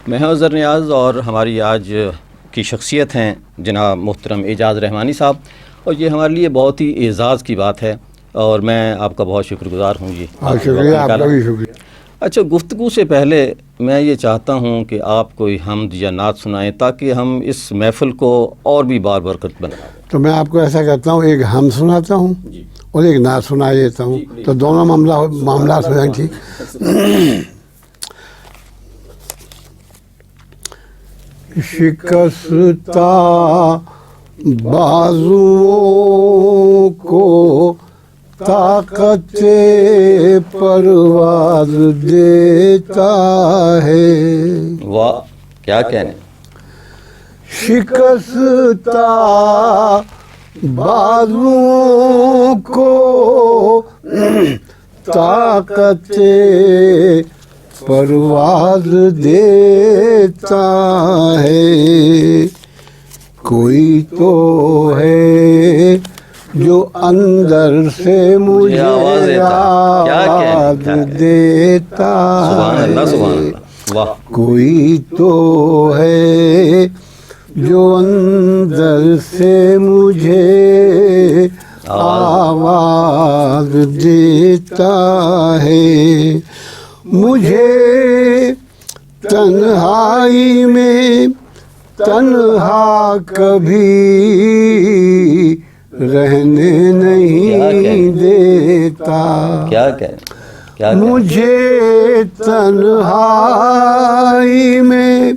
میں ہوں اظہر نیاز اور ہماری آج کی شخصیت ہیں جناب محترم اعجاز رحمانی صاحب، اور یہ ہمارے لیے بہت ہی اعزاز کی بات ہے اور میں آپ کا بہت شکر گزار ہوں جی. شکریہ، آپ کا بھی شکریہ. اچھا، گفتگو سے پہلے میں یہ چاہتا ہوں کہ آپ کوئی حمد یا نعت سنائیں تاکہ ہم اس محفل کو اور بھی بار برکت بنائیں. تو میں آپ کو ایسا کرتا ہوں، ایک حمد سناتا ہوں اور ایک نعت سنا دیتا ہوں، تو دونوں معاملات ہو جائیں. ٹھیک. شکستہ بازوؤں کو طاقت پرواز دیتا ہے. واہ، کیا کہنے. شکستہ بازوؤں کو طاقت پرواز دیتا ہے. کوئی تو ہے جو اندر سے مجھے آواز دیتا ہے. کوئی تو ہے جو اندر سے مجھے آواز دیتا ہے. مجھے تنہائی میں تنہا کبھی رہنے نہیں دیتا. مجھے تنہائی میں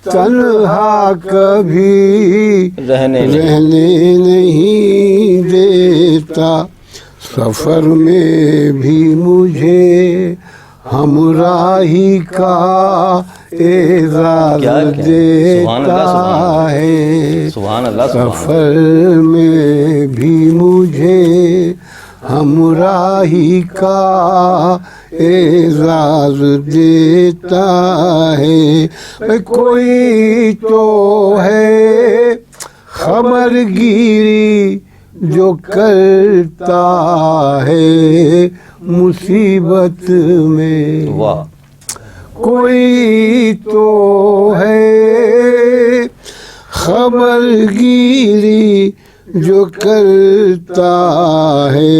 تنہا کبھی رہنے نہیں دیتا. سفر میں بھی مجھے ہمراہی کا اعزاز دیتا ہے. سفر میں بھی مجھے ہمراہی کا اعزاز دیتا ہے. کوئی تو ہے خبر گیری جو کرتا ہے مصیبت میں. کوئی تو ہے خبر گیری جو کرتا ہے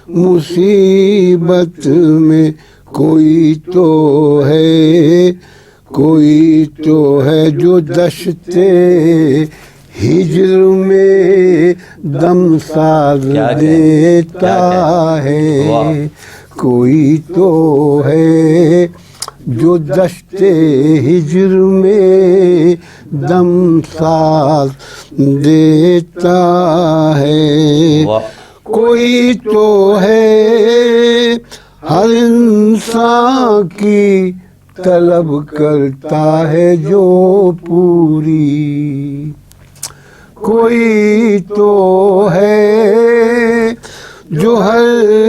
مصیبت میں. کوئی تو ہے جو دشتے ہجر میں دم ساز دیتا ہے. کوئی تو ہے جو دشتے ہجر میں دم ساز دیتا ہے. کوئی تو ہے ہر انسان کی طلب کرتا ہے جو پوری. کوئی تو ہے جو ہر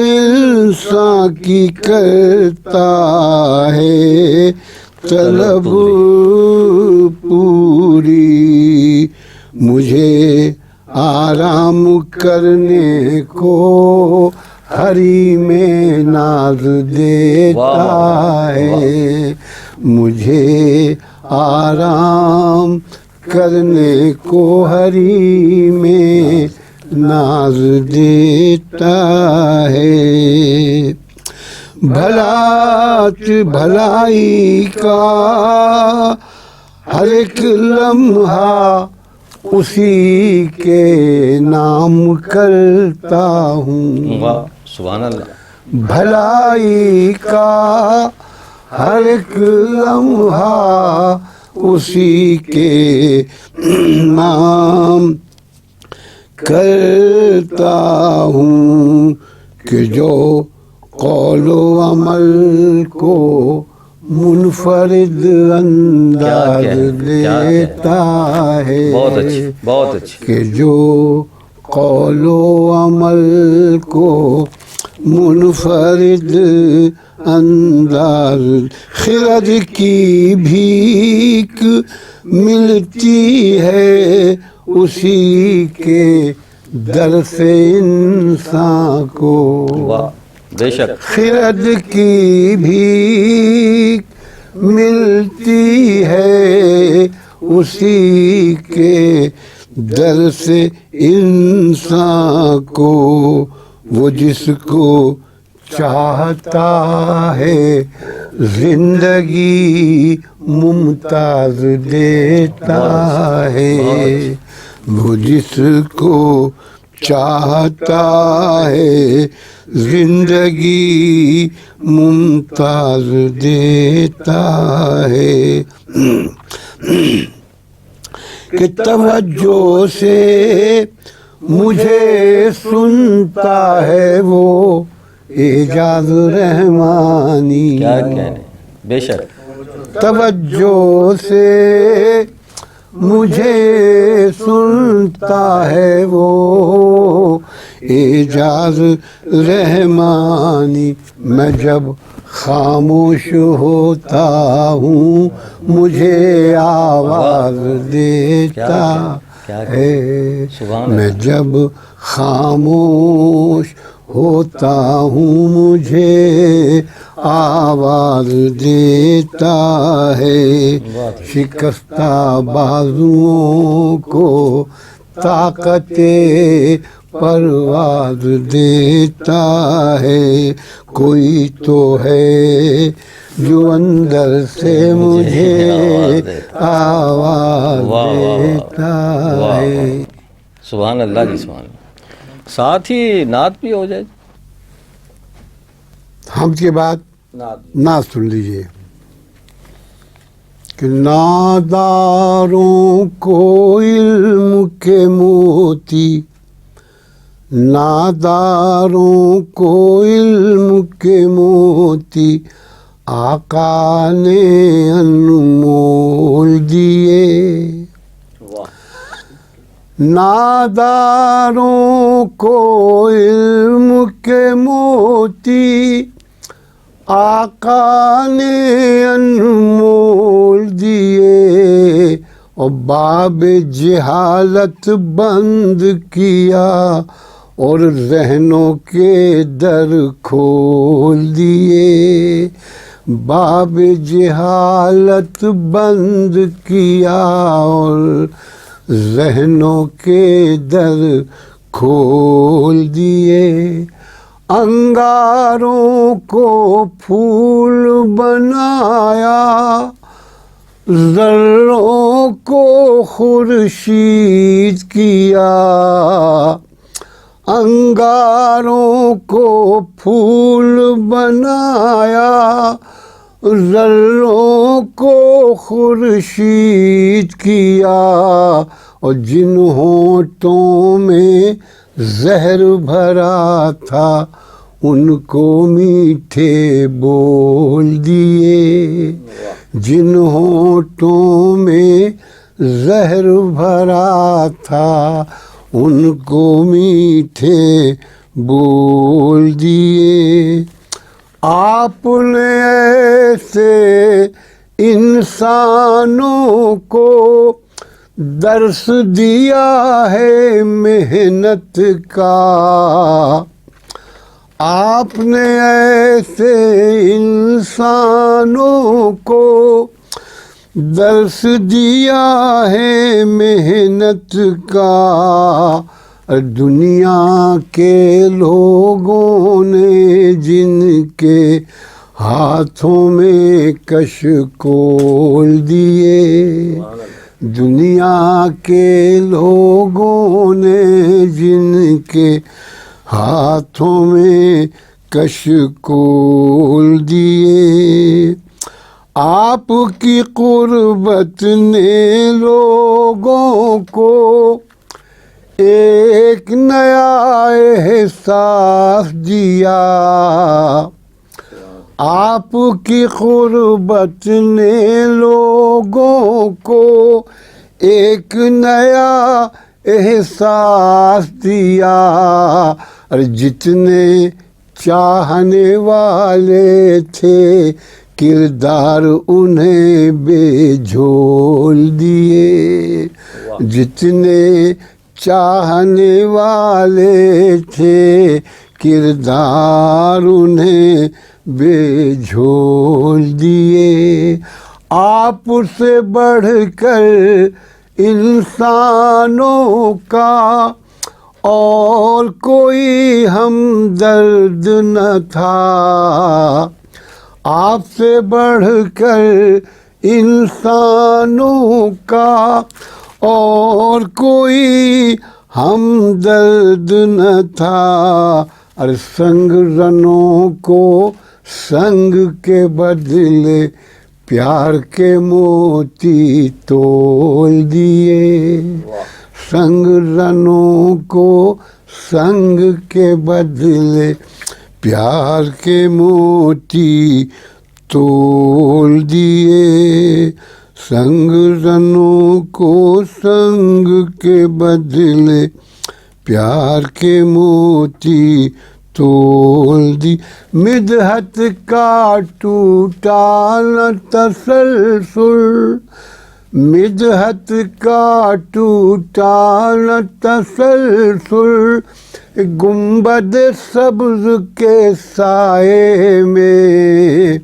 انسان کی کرتا ہے طلب پوری. مجھے آرام کرنے کو ہری میں ناز دیتا ہے. مجھے آرام کرنے کو ہری میں ناز دیتا ہے. بھلائی کا ہر ایک لمحہ اسی کے نام کرتا ہوں. سبحان اللہ. بھلائی کا ہر ایک لمحہ اسی کے نام کرتا ہوں کہ جو قول و عمل کو منفرد انداز دیتا ہے. بہت اچھی. کہ جو قول و عمل کو منفرد انداز. خرد کی بھیک ملتی ہے اسی کے در سے انسان کو. بے شک. خرد کی بھیک ملتی ہے اسی کے در سے انسان کو، وہ جس کو چاہتا ہے زندگی ممتاز دیتا ہے، وہ جس کو چاہتا ہے زندگی ممتاز دیتا ہے، کہ توجہ سے مجھے سنتا ہے وہ اعجاز رحمانی، کیا کہنے، بے شک توجہ سے مجھے سنتا ہے وہ اعجاز رحمانی، میں جب خاموش ہوتا ہوں مجھے آواز دیتا ہے، میں جب خاموش ہوتا ہوں مجھے آواز دیتا ہے، شکستہ بازوؤں کو طاقت پرواز دیتا ہے، کوئی تو ہے جو اندر سے مجھے آواز دیتا ہے۔ سبحان اللہ جی، سبحان اللہ۔ ساتھ ہی نعت بھی ہو جائے، حمد کے بعد نعت سن لیجیے کہ ناداروں کو علم کے موتی، ناداروں کو علم کے موتی آقا نے انمول دیے، ناداروں کو علم کے موتی آقا نے انمول دیے، اور باب جہالت بند کیا اور ذہنوں کے در کھول دیے، باب جہالت بند کیا اور ذہنوں کے در کھول دیے، انگاروں کو پھول بنایا، ذروں کو خورشید کیا، انگاروں کو پھول بنایا، ذروں کو خورشید کیا، اور جن ہونٹوں میں زہر بھرا تھا ان کو میٹھے بول دیے، جن ہونٹوں میں زہر بھرا تھا ان کو میٹھے بول دیے، آپ نے ایسے انسانوں کو درس دیا ہے محنت کا، آپ نے ایسے انسانوں کو درس دیا ہے محنت کا، دنیا کے لوگوں نے جن کے ہاتھوں میں کشکول دیے، دنیا کے لوگوں نے جن کے ہاتھوں میں کشکول دیے، آپ کی قربت نے لوگوں کو ایک نیا احساس دیا، آپ کی قربت نے لوگوں کو ایک نیا احساس دیا، اور جتنے چاہنے والے تھے کردار انہیں بے جھول دیے، جتنے چاہنے والے تھے کردار انہیں بے جھول دیے، آپ سے بڑھ کر انسانوں کا اور کوئی ہمدرد نہ تھا، آپ سے بڑھ کر انسانوں کا اور کوئی ہمدرد نہ تھا، ارے سنگ رنوں کو سنگ کے بدلے پیار کے موتی تول دیے، سنگ رنوں کو سنگ کے بدلے پیار کے موتی تول دیے، سنگ رنوں کو سنگ کے بدلے پیار کے موتی تول دی، مدحت کا ٹوٹا نہ تسلسل، مدحت کا ٹوٹا نہ تسلسل، گنبد سبز کے سائے میں،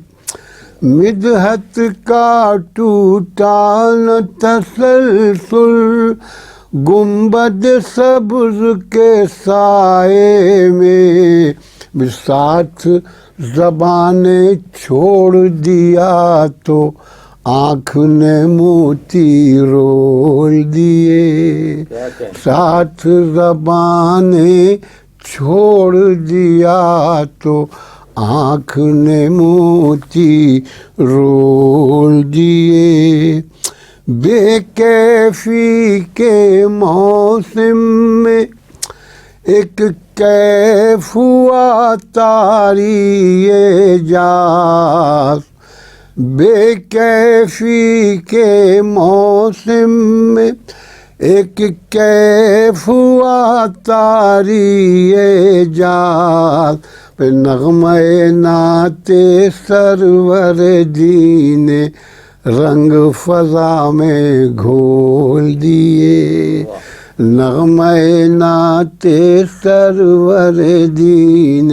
مدحت کا ٹوٹا نہ تسلسل، گنبد سبز کے سائے میں، ساتھ زبان نے چھوڑ دیا تو آنکھ نے موتی رول دیے، ساتھ زبان نے چھوڑ دیا تو آنکھ نے موتی رول دیے، بے کیفی کے موسم میں ایک کیف ہوا طاری اعجاز، بے کیفی کے موسم میں ایک کیف ہوا طاری اعجاز، پہ نغمہ نعت سرور دین رنگ فضا میں گھول دیے، نغمہ نعت سرور دین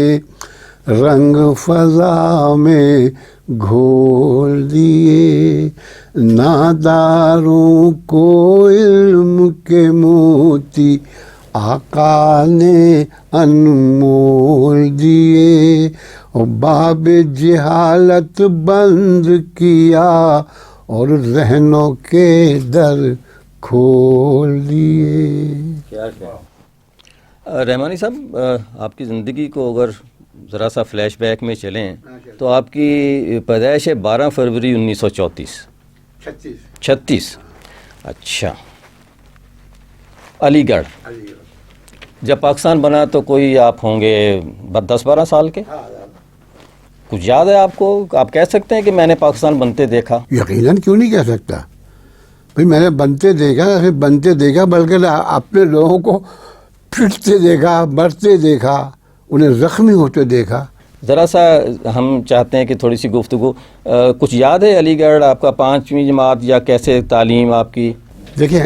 رنگ فضا میں گھول دیے، ناداروں کو علم کے موتی آقا نے انمول دیے، اور باب جہالت بند کیا اور ذہنوں کے در کھول دیے۔ رحمانی صاحب، آپ کی زندگی کو اگر ذرا سا فلیش بیک میں چلیں تو آپ کی پیدائش ہے 12 فروری 1936۔ اچھا، علی گڑھ۔ جب پاکستان بنا تو کوئی آپ ہوں گے 10-12 سال کے، کچھ یاد ہے آپ کو؟ آپ کہہ سکتے ہیں کہ میں نے پاکستان بنتے دیکھا؟ یقیناً، کیوں نہیں کہہ سکتا بھئی، میں نے بنتے دیکھا، صرف بنتے دیکھا بلکہ اپنے لوگوں کو پھٹتے دیکھا، مرتے دیکھا، انہیں زخمی ہوتے دیکھا۔ ذرا سا ہم چاہتے ہیں کہ تھوڑی سی گفتگو، کچھ یاد ہے علی گڑھ آپ کا 5ویں جماعت یا کیسے تعلیم آپ کی؟ دیکھیں،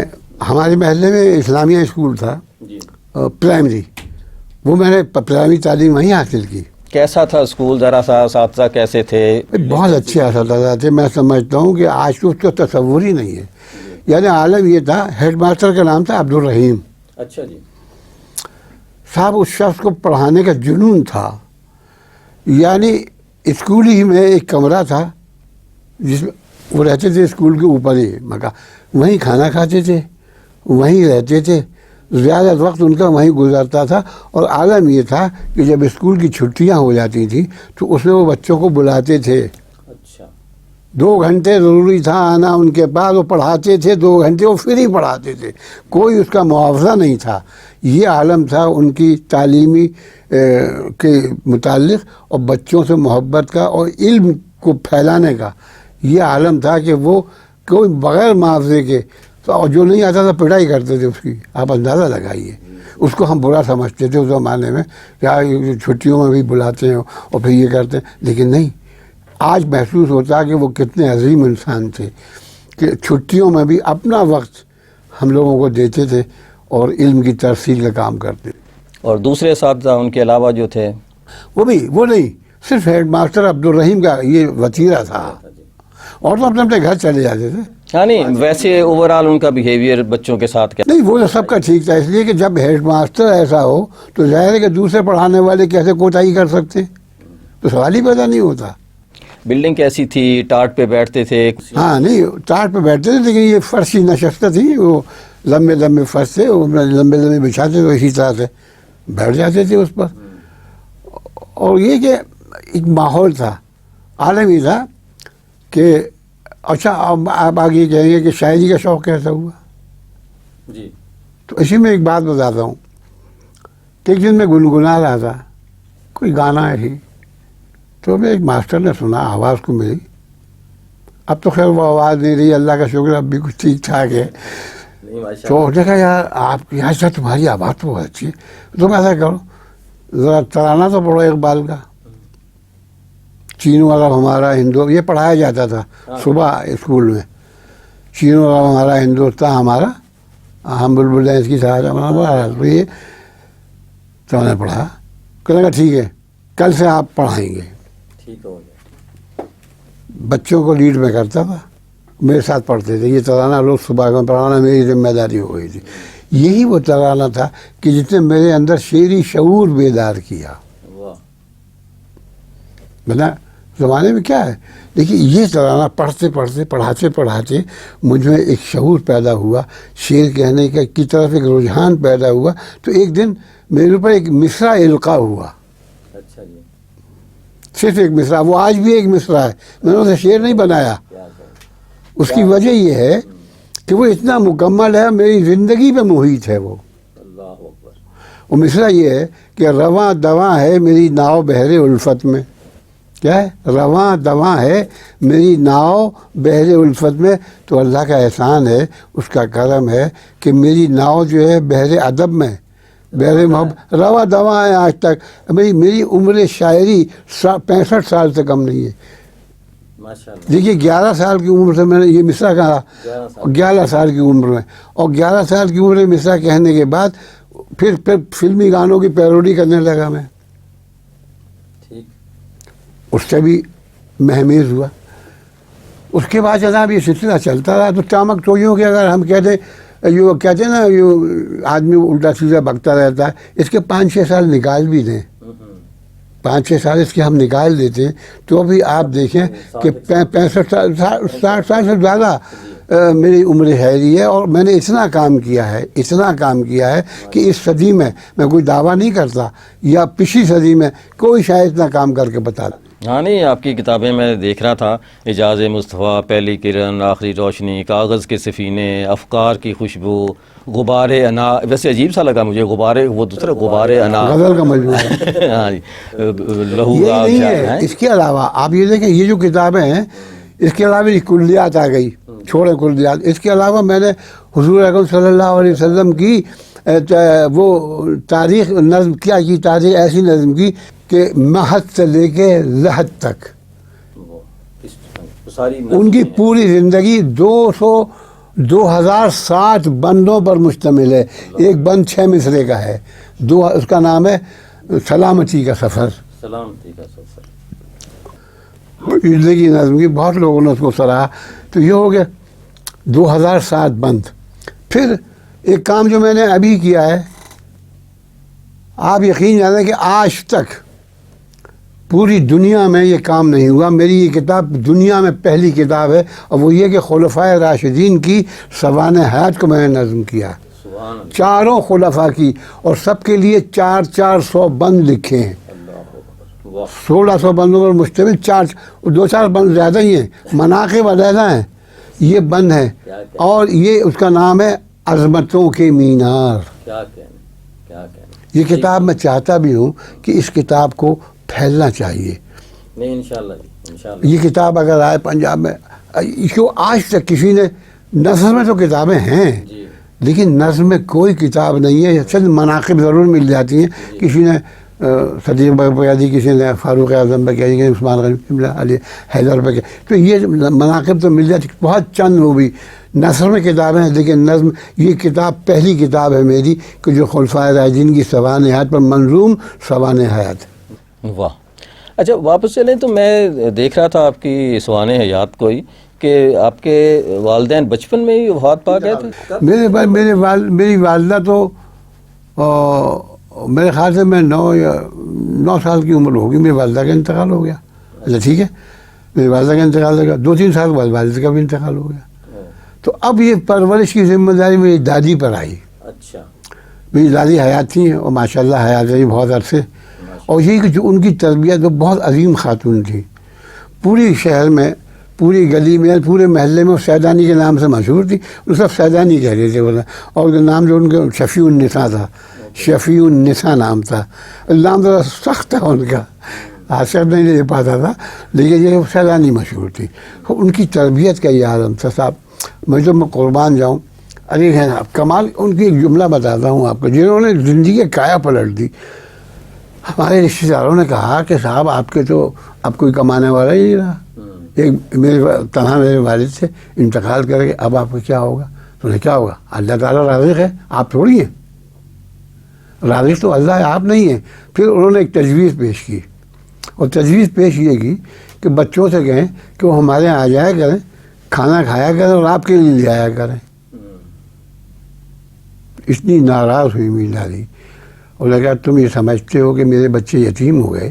ہمارے محلے میں اسلامیہ اسکول تھا پرائمری، وہ میں نے پرائمری تعلیم وہیں حاصل کی۔ کیسا تھا اسکول؟ ذرا سا اساتذہ کیسے تھے؟ بہت اچھے اساتذہ تھے، میں سمجھتا ہوں کہ آج تو اس کا تصور ہی نہیں ہے۔ یعنی عالم یہ تھا، ہیڈ ماسٹر کا نام تھا عبدالرحیم۔ اچھا جی۔ صاحب اس شخص کو پڑھانے کا جنون تھا، یعنی اسکول ہی میں ایک کمرہ تھا جس میں وہ رہتے تھے، اسکول کے اوپر ہی مکان، وہیں کھانا کھاتے تھے، وہیں رہتے تھے، زیادہ وقت ان کا وہیں گزرتا تھا۔ اور عالم یہ تھا کہ جب اسکول کی چھٹیاں ہو جاتی تھیں تو اس میں وہ بچوں کو بلاتے تھے۔ اچھا، 2 گھنٹے ضروری تھا آنا ان کے پاس، وہ پڑھاتے تھے 2 گھنٹے، وہ فری پڑھاتے تھے، کوئی اس کا معاوضہ نہیں تھا۔ یہ عالم تھا ان کی تعلیمی کے متعلق اور بچوں سے محبت کا اور علم کو پھیلانے کا۔ یہ عالم تھا کہ وہ کوئی بغیر معاوضے کے، تو جو نہیں آتا تھا پڑھائی کرتے تھے اس کی، آپ اندازہ لگائیے۔ اس کو ہم برا سمجھتے تھے اس زمانے میں، کیا چھٹیوں میں بھی بلاتے ہیں اور پھر یہ کرتے ہیں، لیکن نہیں، آج محسوس ہوتا ہے کہ وہ کتنے عظیم انسان تھے کہ چھٹیوں میں بھی اپنا وقت ہم لوگوں کو دیتے تھے اور علم کی ترسیل کا کام کرتے تھے۔ اور دوسرے اساتذہ ان کے علاوہ جو تھے؟ وہ نہیں، صرف ہیڈ ماسٹر عبدالرحیم کا یہ وتیرہ تھا، اور تو اپنے گھر چلے جاتے تھے. ہاں نہیں ویسے اوور آل ان کا بیہیویئر بچوں کے ساتھ کیا؟ نہیں وہ تو سب کا ٹھیک تھا، اس لیے کہ جب ہیڈ ماسٹر ایسا ہو تو ظاہر ہے کہ دوسرے پڑھانے والے کیسے کوتاہی کر سکتے ہیں، تو سوال ہی پیدا نہیں ہوتا. بلڈنگ کیسی تھی؟ ٹاٹ پہ بیٹھتے تھے؟ ہاں نہیں ٹاٹ پہ بیٹھتے تھے، لیکن یہ فرشی نشستیں تھیں، وہ لمبے لمبے فرش تھے، وہ لمبے لمبے بچھاتے تھے، اسی طرح سے بیٹھ جاتے تھے اس پر. اور یہ کہ ایک ماحول تھا، عالم یہ تھا کہ اچھا آپ آگے کہیں گے کہ شاعری کا شوق کیسا ہوا. جی تو اسی میں ایک بات بتاتا ہوں کہ ایک دن میں گنگنا رہا تھا، کوئی گانا ہے ہی، تو میں ایک ماسٹر نے سنا، آواز کو ملی. اب تو خیر وہ آواز نہیں رہی، اللہ کا شکر اب بھی کچھ ٹھیک ٹھاک ہے. تو نے کہا یار آپ یہاں سے تمہاری آواز تو بہت اچھی ہے، تم ایسا کرو ذرا ترانہ تو پڑھو اقبال کا، چینو والا ہمارا ہندو، یہ پڑھایا جاتا تھا صبح اسکول میں. چینو والا ہمارا ہندوستان ہمارا، ہم بلبل ہیں اس کی سہارا ہمارا. تو یہ تو نے پڑھا، کہنے کا ٹھیک ہے کل سے آپ پڑھائیں گے. ٹھیک ہو گیا. بچوں کو لیڈ میں کرتا تھا، میرے ساتھ پڑھتے تھے. یہ ترانہ روز صبح میں پڑھانا میری ذمہ داری ہو گئی تھی. یہی وہ ترانہ تھا کہ جس نے میرے اندر شعری شعور بیدار کیا. بنا زمانے میں کیا ہے، دیکھیے یہ ترانہ پڑھتے پڑھتے پڑھاتے پڑھاتے مجھ میں ایک شعور پیدا ہوا، شعر کہنے کی طرف ایک رجحان پیدا ہوا. تو ایک دن میرے اوپر ایک مصرع القاء ہوا. اچھا جی. صرف ایک مصرع، وہ آج بھی ایک مصرع ہے، میں نے اسے شعر نہیں بنایا. اس کی وجہ یہ ہے کہ وہ اتنا مکمل ہے، میری زندگی پہ محیط ہے. وہ مصرع یہ ہے کہ رواں دواں ہے میری ناؤ بحر الفت میں. کیا ہے؟ رواں دواں ہے میری ناؤ بحر الفت میں. تو اللہ کا احسان ہے، اس کا کرم ہے کہ میری ناؤ جو ہے بحر ادب میں، بحر محبت رواں دواں ہے آج تک. میری عمر شاعری 65 سال سے کم نہیں ہے. دیکھیے 11 سال کی عمر سے میں نے یہ مصرع کہا، 11 سال کی عمر میں، اور 11 سال کی عمر میں مصرع کہنے کے بعد پھر فلمی گانوں کی پیروڈی کرنے لگا میں. اس سے بھی مہمیز ہوا. اس کے بعد جناب یہ سلسلہ چلتا رہا. تو چامک چوریوں کے اگر ہم کہتے جو کہتے ہیں نا یہ آدمی الٹا سیدھا بکتا رہتا ہے، اس کے 5-6 سال نکال بھی دیں، 5-6 سال اس کے ہم نکال دیتے ہیں تو بھی آپ دیکھیں کہ 65 سال 60 سال سے زیادہ میری عمر حیری ہے. اور میں نے اتنا کام کیا ہے کہ اس صدی میں کوئی دعویٰ نہیں کرتا، یا پچھلی صدی میں کوئی شاید اتنا کام کر کے بتا. ہاں نہیں آپ کی کتابیں میں دیکھ رہا تھا، اعجاز مصطفیٰ، پہلی کرن، آخری روشنی، کاغذ کے سفینے، افکار کی خوشبو، غبار انا. ویسے عجیب سا لگا مجھے غبار، وہ دوسرا غبار انا غزل کا مجموعہ ہے. ہاں جی لہو یہ گاب نہیں شاعر ہے. ہیں. اس کے علاوہ آپ یہ دیکھیں یہ جو کتابیں ہیں، اس کے علاوہ کلیات آ گئی، چھوڑے کلیات. اس کے علاوہ میں نے حضور اکرم صلی اللہ علیہ وسلم کی وہ تاریخ نظم کیا کی، تاریخ ایسی نظم کی کہ مہد سے لے کے لحد تک ان کی پوری زندگی 2060 بندوں پر مشتمل ہے. ایک بند 6 مصرے کا ہے، اس کا نام ہے سلامتی کا سفر. سلامتی کا سفر زندگی نظم کی، بہت لوگوں نے اس کو سراہا. تو یہ ہو گیا 2060 بند. پھر ایک کام جو میں نے ابھی کیا ہے، آپ یقین جانیں کہ آج تک پوری دنیا میں یہ کام نہیں ہوا. میری یہ کتاب دنیا میں پہلی کتاب ہے، اور وہ یہ کہ خلفائے راشدین کی سوانح حیات کو میں نے نظم کیا، چاروں خلفاء کی، اور سب کے لیے 400 بند لکھے ہیں. 1600 بندوں پر مشتمل 2-4 بند زیادہ ہی ہیں، مناقب علیحدہ ہیں. یہ بند ہیں، اور یہ اس کا نام ہے عظمتوں کے مینار. یہ کتاب میں چاہتا بھی ہوں کہ اس کتاب کو پھیلنا چاہیے. نہیں انشاءاللہ یہ کتاب اگر آئے پنجاب میں، کیوں آج تک کسی نے، نثر میں تو کتابیں ہیں لیکن نظم میں کوئی کتاب نہیں ہے. چند مناقب ضرور مل جاتی ہیں، کسی نے صدیق بغدادی، کسی نے فاروق اعظم پہ کیا، کسی نے عثمان غنی علی حیدر پہ کیا. تو یہ مناقب تو مل جاتی بہت چند. وہ بھی نثر میں کتابیں ہیں، لیکن نظم یہ کتاب پہلی کتاب ہے میری کہ جو خلفائے راشدین کی سوانح حیات پر منظوم سوانح حیات. واہ. اچھا واپس چلیں تو میں دیکھ رہا تھا آپ کی سوان حیات کوئی کہ آپ کے والدین بچپن میں ہی وفات پا گئے تھے. میری والدہ تو میرے خیال سے میں 9 سال کی عمر ہوگی میری والدہ کا انتقال ہو گیا. اچھا ٹھیک ہے, میری والدہ کا انتقال ہو گیا, 2-3 سال کے بعد والد کا بھی انتقال ہو گیا. تو اب یہ پرورش کی ذمہ داری میری دادی پر آئی. اچھا. میری دادی حیات تھیں اور ماشاء اللہ حیات رہی بہت عرصے, اور یہی کہ جو ان کی تربیت وہ بہت عظیم خاتون تھی. پوری شہر میں, پوری گلی میں, پورے محلے میں سیدانی کے نام سے مشہور تھی. وہ سب سیدانی کہہ رہے تھے بولا, اور نام جو ان کا شفیع النساء تھا, شفیع النساء نام تھا. نام ذرا سخت تھا ان کا, حاصل نہیں لے پاتا تھا, لیکن یہ سیدانی مشہور تھی. ان کی تربیت کا یہ عالم تھا صاحب, میں قربان جاؤں. ارے ہے کمال, ان کی ایک جملہ بتاتا ہوں آپ کو, جنہوں نے زندگی کا کایا پلٹ دی. ہمارے رشتہ داروں نے کہا کہ صاحب آپ کے تو اب کوئی کمانے والا ہی نہیں رہا, ایک میرے والد سے انتقال کر کے اب آپ کو کیا ہوگا؟ تو نے کیا ہوگا؟ اللہ تعالیٰ رازق ہے, آپ تھوڑی ہیں, رازق تو اللہ ہے, آپ نہیں ہیں. پھر انہوں نے ایک تجویز پیش کی, اور تجویز پیش یہ کی کہ بچوں سے کہیں کہ وہ ہمارے یہاں آ جایا کریں, کھانا کھایا کریں اور آپ کے لیے لے آیا کریں. اتنی ناراض ہوئی میری دادی, اور لگا تم یہ سمجھتے ہو کہ میرے بچے یتیم ہو گئے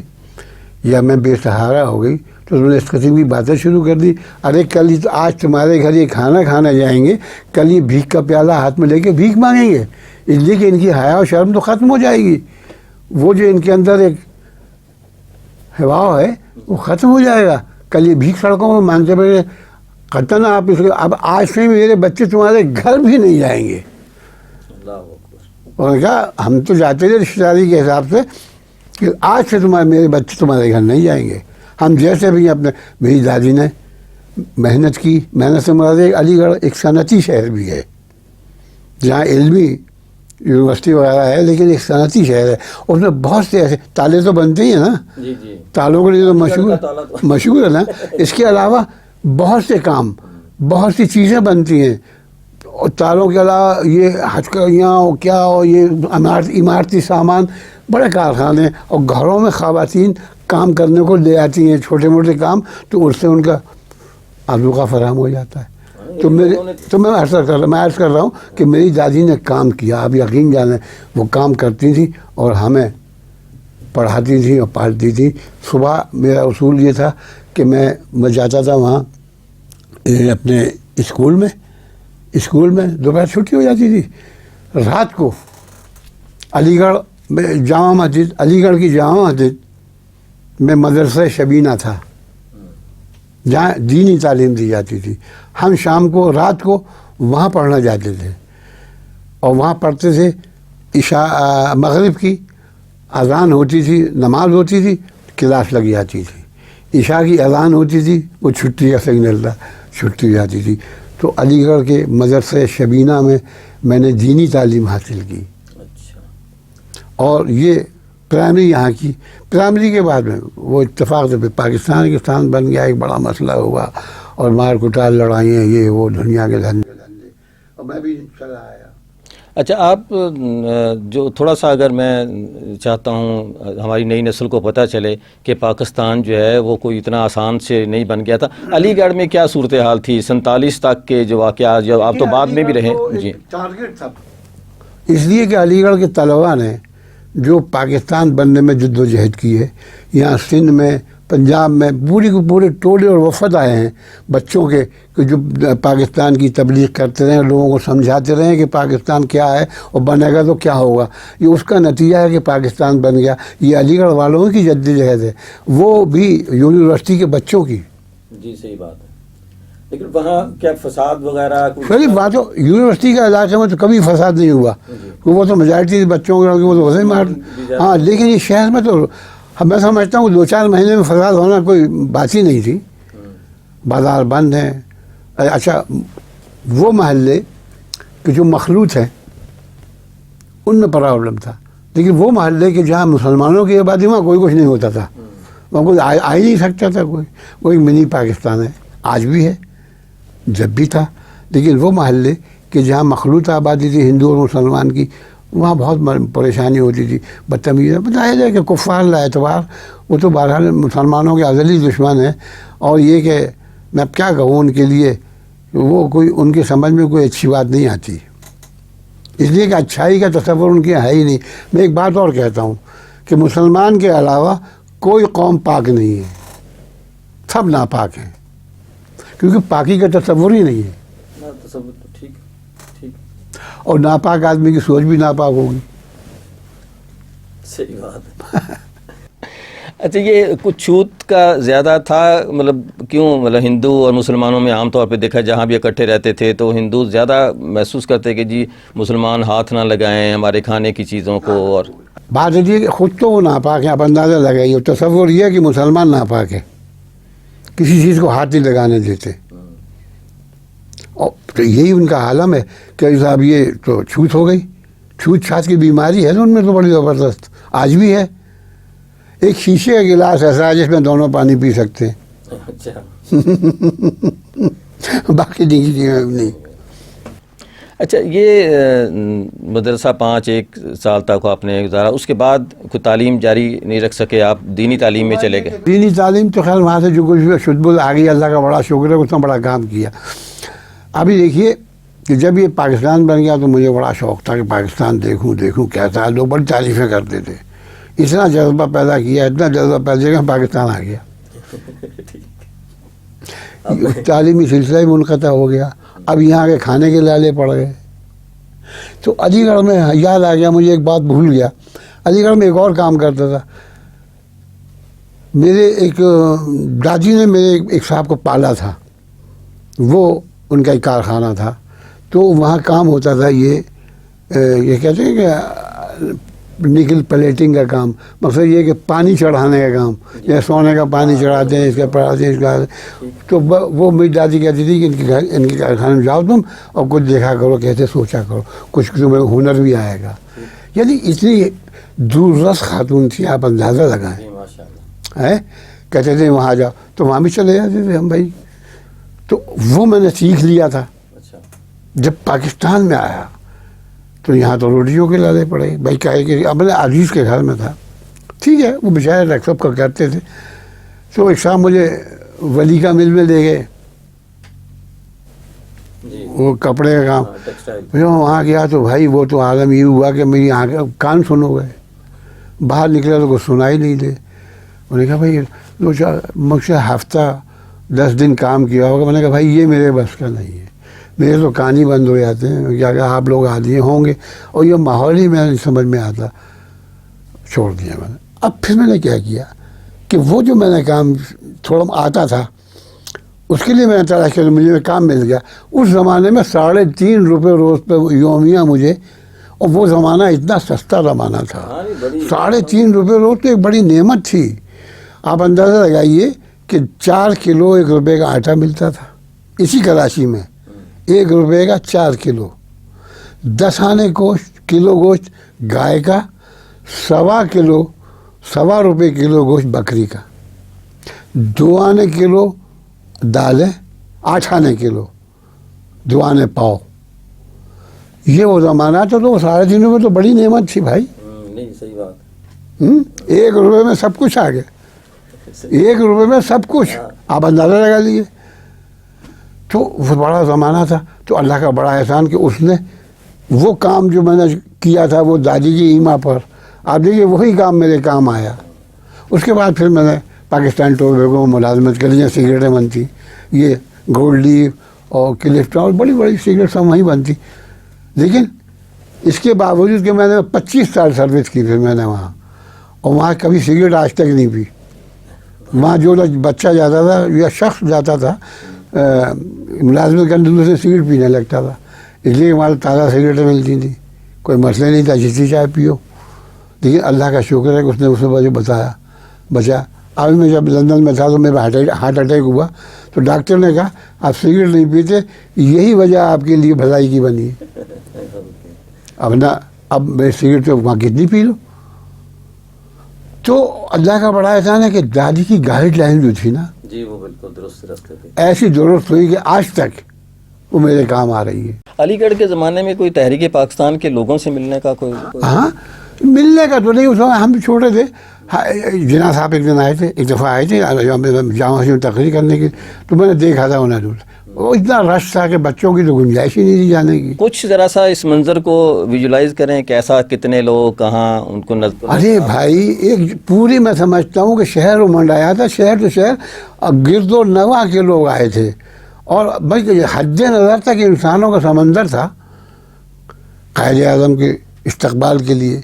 یا میں بے سہارا ہو گئی, تو انہوں نے اس قسم کی باتیں شروع کر دی. ارے کل ہی تو آج تمہارے گھر یہ کھانا کھانا جائیں گے, کل یہ بھیک کا پیالہ ہاتھ میں لے کے بھیک مانگیں گے, اس لیے کہ ان کی حیا و شرم تو ختم ہو جائے گی. وہ جو ان کے اندر ایک ہوا ہے وہ ختم ہو جائے گا. کل یہ بھیک سڑکوں میں مانگتے پڑے, قطن آپ اس کو, اب آج سے میرے بچے تمہارے گھر بھی نہیں جائیں گے. اور کہا ہم تو جاتے تھے رشتہ داری کے حساب سے, کہ آج سے میرے بچے تمہارے گھر نہیں جائیں گے. ہم جیسے بھی اپنے, میری دادی نے محنت کی, محنت سے مراد علی گڑھ ایک صنعتی شہر بھی ہے جہاں علمی یونیورسٹی وغیرہ ہے, لیکن ایک صنعتی شہر ہے. اس میں بہت سے ایسے تالے تو بنتے ہی ہیں نا, تالوں کے لیے تو مشہور ہے نا. اس کے علاوہ بہت سے کام, بہت سی چیزیں بنتی ہیں, اور تالوں کے علاوہ یہ ہتھکڑیاں ہو کیا ہو, یہ عمارتی سامان, بڑے کارخانے, اور گھروں میں خواتین کام کرنے کو لے آتی ہیں, چھوٹے موٹے کام, تو اس سے ان کا آلوغہ فراہم ہو جاتا ہے. تو میں عرض کر رہا ہوں کہ میری دادی نے کام کیا, آپ یقین جانیں وہ کام کرتی تھی اور ہمیں پڑھاتی تھی اور پالتی تھی. صبح میرا اصول یہ تھا کہ میں جاتا تھا وہاں اپنے اسکول میں دوپہر چھٹی ہو جاتی تھی. رات کو علی گڑھ میں جامع مسجد, علی گڑھ کی جامع مسجد میں مدرسہ شبینہ تھا جہاں دینی تعلیم دی جاتی تھی. ہم شام کو, رات کو وہاں پڑھنا جاتے تھے, اور وہاں پڑھتے تھے. عشاء مغرب کی اذان ہوتی تھی, نماز ہوتی تھی, کلاس لگ جاتی تھی. عشاء کی اذان ہوتی تھی, وہ چھٹی کا سگنل تھا, چھٹی ہو جاتی تھی. تو علی گڑھ کے مدرسہ شبینہ میں نے دینی تعلیم حاصل کی. اور یہ پرائمری یہاں کی, پرائمری کے بعد میں وہ اتفاق سے پاکستان بن گیا, ایک بڑا مسئلہ ہوا, اور مار کٹال لڑائیاں, یہ وہ دنیا کے دھندے, اور میں بھی چلا آیا. اچھا آپ جو تھوڑا سا, اگر میں چاہتا ہوں ہماری نئی نسل کو پتہ چلے کہ پاکستان جو ہے وہ کوئی اتنا آسان سے نہیں بن گیا تھا. علی گڑھ میں کیا صورتحال تھی 47 تک کے جو واقعات, جو آپ تو بعد میں بھی رہے؟ جی, ٹارگیٹ تھا اس لیے کہ علی گڑھ کے طلباء نے جو پاکستان بننے میں جد و جہد کی ہے, یہاں سندھ میں, پنجاب میں پوری کے پورے ٹولے اور وفد آئے ہیں بچوں کے, کہ جو پاکستان کی تبلیغ کرتے رہے, لوگوں کو سمجھاتے رہے کہ پاکستان کیا ہے اور بنے گا تو کیا ہوگا. یہ اس کا نتیجہ ہے کہ پاکستان بن گیا. یہ علی گڑھ والوں کی جد و جہد ہے, وہ بھی یونیورسٹی کے بچوں کی. جی صحیح بات ہے, لیکن وہاں کیا فساد وغیرہ؟ صحیح بات ہو, یونیورسٹی کا علاقے میں تو کبھی فساد نہیں ہوا, وہ تو میجارٹی بچوں کے, وہ تو ویسے مار. ہاں, لیکن یہ شہر میں تو میں سمجھتا ہوں 2-4 مہینے میں فساد ہونا کوئی بات ہی نہیں تھی. بازار بند ہیں. اچھا, وہ محلے کہ جو مخلوط ہیں ان میں پرابلم تھا, لیکن وہ محلے کہ جہاں مسلمانوں کی آبادی, وہاں کوئی کچھ نہیں ہوتا تھا, وہاں کوئی آ ہی نہیں سکتا تھا کوئی. وہ ایک منی پاکستان ہے, آج بھی ہے, جب بھی تھا. لیکن وہ محلے کہ جہاں مخلوط آبادی تھی ہندو اور مسلمان کی, وہاں بہت پریشانی ہوتی تھی، بدتمیزی بتایا جائے کہ کفار لا اعتبار وہ تو بہرحال مسلمانوں کے ازلی دشمن ہیں، اور یہ کہ میں اب کیا کہوں ان کے لیے، وہ کوئی ان کے سمجھ میں کوئی اچھی بات نہیں آتی، اس لیے کہ اچھائی کا تصور ان کے ہے ہی نہیں۔ میں ایک بات اور کہتا ہوں کہ مسلمان کے علاوہ کوئی قوم پاک نہیں ہے، سب ناپاک ہیں، کیونکہ پاکی کا تصور ہی نہیں ہے، اور ناپاک آدمی کی سوچ بھی ناپاک ہوگی۔ صحیح بات ہے۔ اچھا، یہ کچھ چھوت کا زیادہ تھا، مطلب کیوں؟ مطلب ہندو اور مسلمانوں میں عام طور پہ دیکھا جہاں بھی اکٹھے رہتے تھے تو ہندو زیادہ محسوس کرتے کہ جی مسلمان ہاتھ نہ لگائیں ہمارے کھانے کی چیزوں کو، اور بات ہے کہ خود تو وہ ناپاک ہے، آپ اندازہ لگائیے، تصور یہ ہے کہ مسلمان ناپاک ہے، کسی چیز کو ہاتھ نہیں لگانے دیتے، اور تو یہی ان کا عالم ہے کہ صاحب یہ تو چھوت ہو گئی، چھوت چھات کی بیماری ہے نا ان میں تو بڑی زبردست، آج بھی ہے۔ ایک شیشے کا گلاس ایسا ہے جس میں دونوں پانی پی سکتے ہیں، باقی نہیں۔ اچھا، یہ مدرسہ 1 سال تک آپ نے گزارا، اس کے بعد کوئی تعلیم جاری نہیں رکھ سکے آپ، دینی تعلیم میں چلے گئے؟ دینی تعلیم تو خیر وہاں سے جو کچھ شدبل آ گئی، اللہ کا بڑا شکر ہے، اس نے بڑا کام کیا۔ ابھی دیکھیے کہ جب یہ پاکستان بن گیا تو مجھے بڑا شوق تھا کہ پاکستان دیکھوں کیسا ہے، لوگ بڑی تعریفیں کرتے تھے، اتنا جذبہ پیدا کیا، اتنا جذبہ پیدا کیا کہ پاکستان آ گیا، تعلیمی سلسلہ ہی منقطع ہو گیا، اب یہاں کے کھانے کے لالے پڑ گئے۔ تو علی گڑھ میں یاد آ گیا مجھے، ایک بات بھول گیا، علی گڑھ میں ایک اور کام کرتا تھا، میرے ایک دادی نے میرے ایک صاحب کو پالا تھا، وہ ان کا ایک کارخانہ تھا، تو وہاں کام ہوتا تھا یہ کہتے ہیں کہ نکل پلیٹنگ کا کام، مقصد یہ کہ پانی چڑھانے کا کام، یا سونے کا پانی چڑھاتے ہیں، اس کا پڑھاتے ہیں، اس کا، تو وہ میری دادی کہتی تھی کہ ان کے کارخانے میں جاؤ تم اور کچھ دیکھا کرو، کیسے سوچا کرو، کچھ تمہیں ہنر بھی آئے گا۔ یعنی اتنی دور رس خاتون تھی، آپ اندازہ لگائیں، ہے کہتے تھے وہاں جاؤ، تو وہاں بھی چلے جاتے تھے ہم بھائی، تو وہ میں نے سیکھ لیا تھا۔ جب پاکستان میں آیا تو یہاں تو روٹیوں کے لالے پڑے بھائی، کہے کہ اپنے عزیز کے گھر میں تھا، ٹھیک ہے، وہ بیچارے سب کا کرتے تھے، تو ایک شام مجھے ولی کا مل میں لے گئے، وہ کپڑے کا کام، وہاں گیا تو بھائی وہ تو عالم یہ ہوا کہ میری کان سن ہو گئے، باہر نکلا تو کچھ سنائی نہیں دے۔ انہوں نے کہا بھائی دو چار مجھ سے ہفتہ 10 دن کام کیا ہوگا، میں نے کہا بھائی یہ میرے بس کا نہیں ہے، میرے تو کان ہی بند ہو جاتے ہیں، کیا کہ آپ لوگ عادی ہوں گے، اور یہ ماحول ہی میں نہیں سمجھ میں آتا، چھوڑ دیا میں نے۔ اب پھر میں نے کیا کیا کہ وہ جو میں نے کام تھوڑا آتا تھا اس کے لیے میں نے تلاش کیا، مجھے کام مل گیا۔ اس زمانے میں 3.5 روپے روز پہ یومیہ مجھے، اور وہ زمانہ اتنا سستا زمانہ تھا، 3.5 روپے روز تو ایک بڑی نعمت تھی۔ آپ اندازہ لگائیے کہ 4 کلو 1 روپے کا آٹا ملتا تھا اسی کراچی میں، 1 روپے کا 4 کلو، 10 آنے کلو گوشت گائے کا، 1.25 روپے کلو گوشت بکری کا، 2 آنے کلو دالیں، 8 آنے کلو، 2 آنے پاؤ۔ یہ وہ زمانہ تھا، تو 3.5 روپے تو بڑی نعمت تھی بھائی۔ نہیں، صحیح بات، 1 روپے میں سب کچھ آ گیا، 1 روپے میں سب کچھ، آپ اندازہ لگا لیجیے۔ تو وہ بڑا زمانہ تھا، تو اللہ کا بڑا احسان کہ اس نے وہ کام جو میں نے کیا تھا وہ دادی کی ایما پر، آپ دیکھیے وہی کام میرے کام آیا۔ اس کے بعد پھر میں نے پاکستان ٹوبیکو میں ملازمت کری، جہاں سگریٹیں بنتی، یہ گولڈ لیف اور کلفٹن اور بڑی بڑی سگریٹ سب وہیں بنتی، لیکن اس کے باوجود کہ میں نے 25 سال سروس کی پھر میں نے وہاں، اور وہاں کبھی سگریٹ آج تک نہیں پی۔ وہاں جو بچہ جاتا تھا یا شخص جاتا تھا ملازمت کرنے، دوسرے سگریٹ پینے لگتا تھا، اس لیے ہمارے تازہ سگریٹیں ملتی تھیں، کوئی مسئلہ نہیں تھا، جتنی چائے پیو۔ لیکن اللہ کا شکر ہے کہ اس نے مجھے بچا۔ ابھی میں جب لندن میں تھا تو میرا ہارٹ اٹیک ہوا، تو ڈاکٹر نے کہا آپ سگریٹ نہیں پیتے، یہی وجہ آپ کے لیے بھلائی کی بنی ہے۔ اب میں سگریٹ تو وہاں کتنی پی لوں۔ تو اللہ کا بڑا احسان ہے کہ دادی کی گائیڈ لائن جو تھی نا، جی وہ بالکل درست راستے پہ، ایسی درست ہوئی کہ آج تک وہ میرے کام آ رہی ہے. علی گڑھ کے زمانے میں کوئی تحریک پاکستان کے لوگوں سے ملنے کا کوئی ہاں ملنے کا تو نہیں, اس وقت ہم بھی چھوٹے تھے. جناح صاحب ایک دن آئے تھے, ایک دفعہ آئے تھے جامع مسجد میں تقریر کرنے کی, تو میں نے دیکھا تھا انہیں دور. وہ اتنا رش تھا کہ بچوں کی تو گنجائش ہی نہیں تھی جانے کی. کچھ ذرا سا اس منظر کو ویژولائز کریں, کیسا, کتنے لوگ, کہاں ان کو نظر. ارے بھائی ایک پوری میں سمجھتا ہوں کہ شہر منڈایا تھا, شہر تو شہر, گرد و نواح کے لوگ آئے تھے. اور بھائی حد نظر تک انسانوں کا سمندر تھا قائد اعظم کے استقبال کے لیے.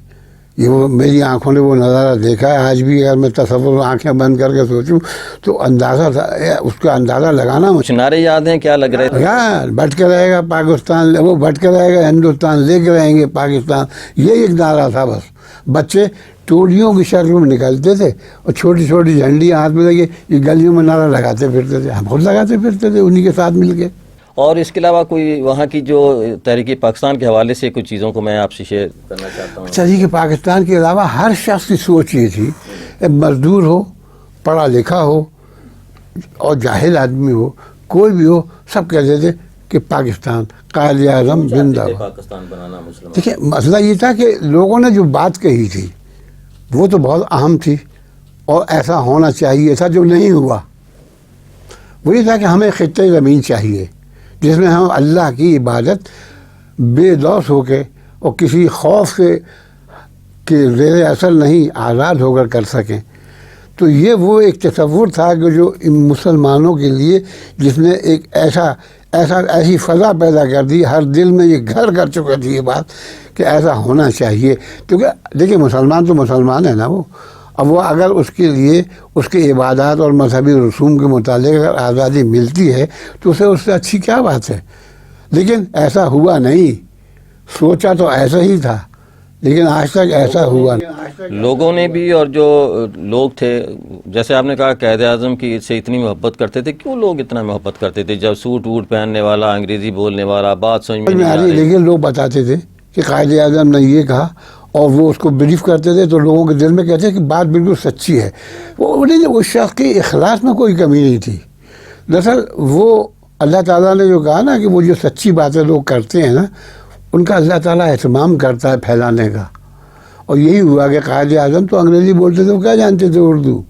یہ وہ میری آنکھوں نے وہ نظارہ دیکھا ہے. آج بھی اگر میں تصور آنکھیں بند کر کے سوچوں تو اندازہ تھا, اس کا اندازہ لگانا کچھ نعرے یاد ہیں کیا لگ رہے تھے؟ یار بٹ کے رہے گا پاکستان, وہ بٹ کے رہے گا ہندوستان, لے کے رہیں گے پاکستان, یہ ایک نعرہ تھا بس. بچے ٹولیوں کی شکل میں نکلتے تھے اور چھوٹی چھوٹی جھنڈیاں ہاتھ میں لگے, یہ گلیوں میں نعرہ لگاتے پھرتے تھے. ہم خود لگاتے پھرتے تھے انہی کے ساتھ مل کے. اور اس کے علاوہ کوئی وہاں کی جو تحریک پاکستان کے حوالے سے کچھ چیزوں کو میں آپ سے شیئر کرنا چاہتا ہوں. تحریک پاکستان کے علاوہ ہر شخص کی سوچ یہ تھی, مزدور ہو, پڑھا لکھا ہو اور جاہل آدمی ہو, کوئی بھی ہو, سب کہتے تھے کہ پاکستان قائد اعظم زندہ ہو. پاکستان بنانا مسلمان. دیکھیں مسئلہ یہ تھا کہ لوگوں نے جو بات کہی تھی وہ تو بہت اہم تھی اور ایسا ہونا چاہیے تھا, جو نہیں ہوا. وہ یہ تھا کہ ہمیں خطۂ زمین چاہیے جس میں ہم اللہ کی عبادت بے لوث ہو کے اور کسی خوف کے زیر اثر نہیں آزاد ہو کر سکیں. تو یہ وہ ایک تصور تھا کہ جو مسلمانوں کے لیے جس نے ایک ایسی فضا پیدا کر دی, ہر دل میں یہ گھر کر چکا تھی یہ بات کہ ایسا ہونا چاہیے. کیونکہ دیکھیں مسلمان تو مسلمان ہے نا وہ, اب وہ اگر اس کے لیے اس کے عبادات اور مذہبی رسوم کے متعلق اگر آزادی ملتی ہے تو اسے اس سے اچھی کیا بات ہے. لیکن ایسا ہوا نہیں, سوچا تو ایسا ہی تھا لیکن آج تک ایسا ہوا نہیں. لوگوں نے بھی, اور جو لوگ تھے جیسے آپ نے کہا قائد اعظم کی سے اتنی محبت کرتے تھے, کیوں لوگ اتنا محبت کرتے تھے جب سوٹ ووٹ پہننے والا, انگریزی بولنے والا, بات سمجھ میں نہیں آ رہی. لیکن لوگ بتاتے تھے کہ قائد اعظم نے یہ کہا اور وہ اس کو بلیو کرتے تھے, تو لوگوں کے دل میں کہتے ہیں کہ بات بالکل سچی ہے. وہ شخص کے اخلاص میں کوئی کمی نہیں تھی. دراصل وہ اللہ تعالیٰ نے جو کہا نا کہ وہ جو سچی باتیں لوگ کرتے ہیں نا, ان کا اللہ تعالیٰ اہتمام کرتا ہے پھیلانے کا. اور یہی ہوا کہ قائد اعظم تو انگریزی بولتے تھے, وہ کیا جانتے تھے اردو,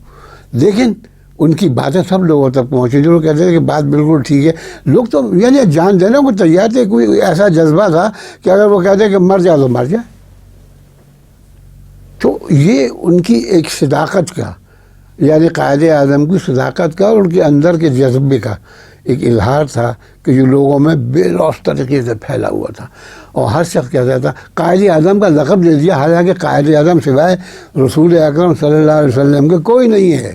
لیکن ان کی باتیں سب لوگوں تک پہنچی. جو لوگ کہتے تھے کہ بات بالکل ٹھیک ہے, لوگ تو یعنی جان دینے کو تیار تھے. کوئی ایسا جذبہ تھا کہ اگر وہ کہتے کہ مر جائے تو مر جائے. تو یہ ان کی ایک صداقت کا, یعنی قائد اعظم کی صداقت کا اور ان کے اندر کے جذبے کا ایک اظہار تھا کہ جو لوگوں میں بے لوث طریقے سے پھیلا ہوا تھا. اور ہر شخص کہتا تھا, قائد اعظم کا لقب دے دیا, حالانکہ قائد اعظم سوائے رسول اکرم صلی اللہ علیہ وسلم کے کوئی نہیں ہے.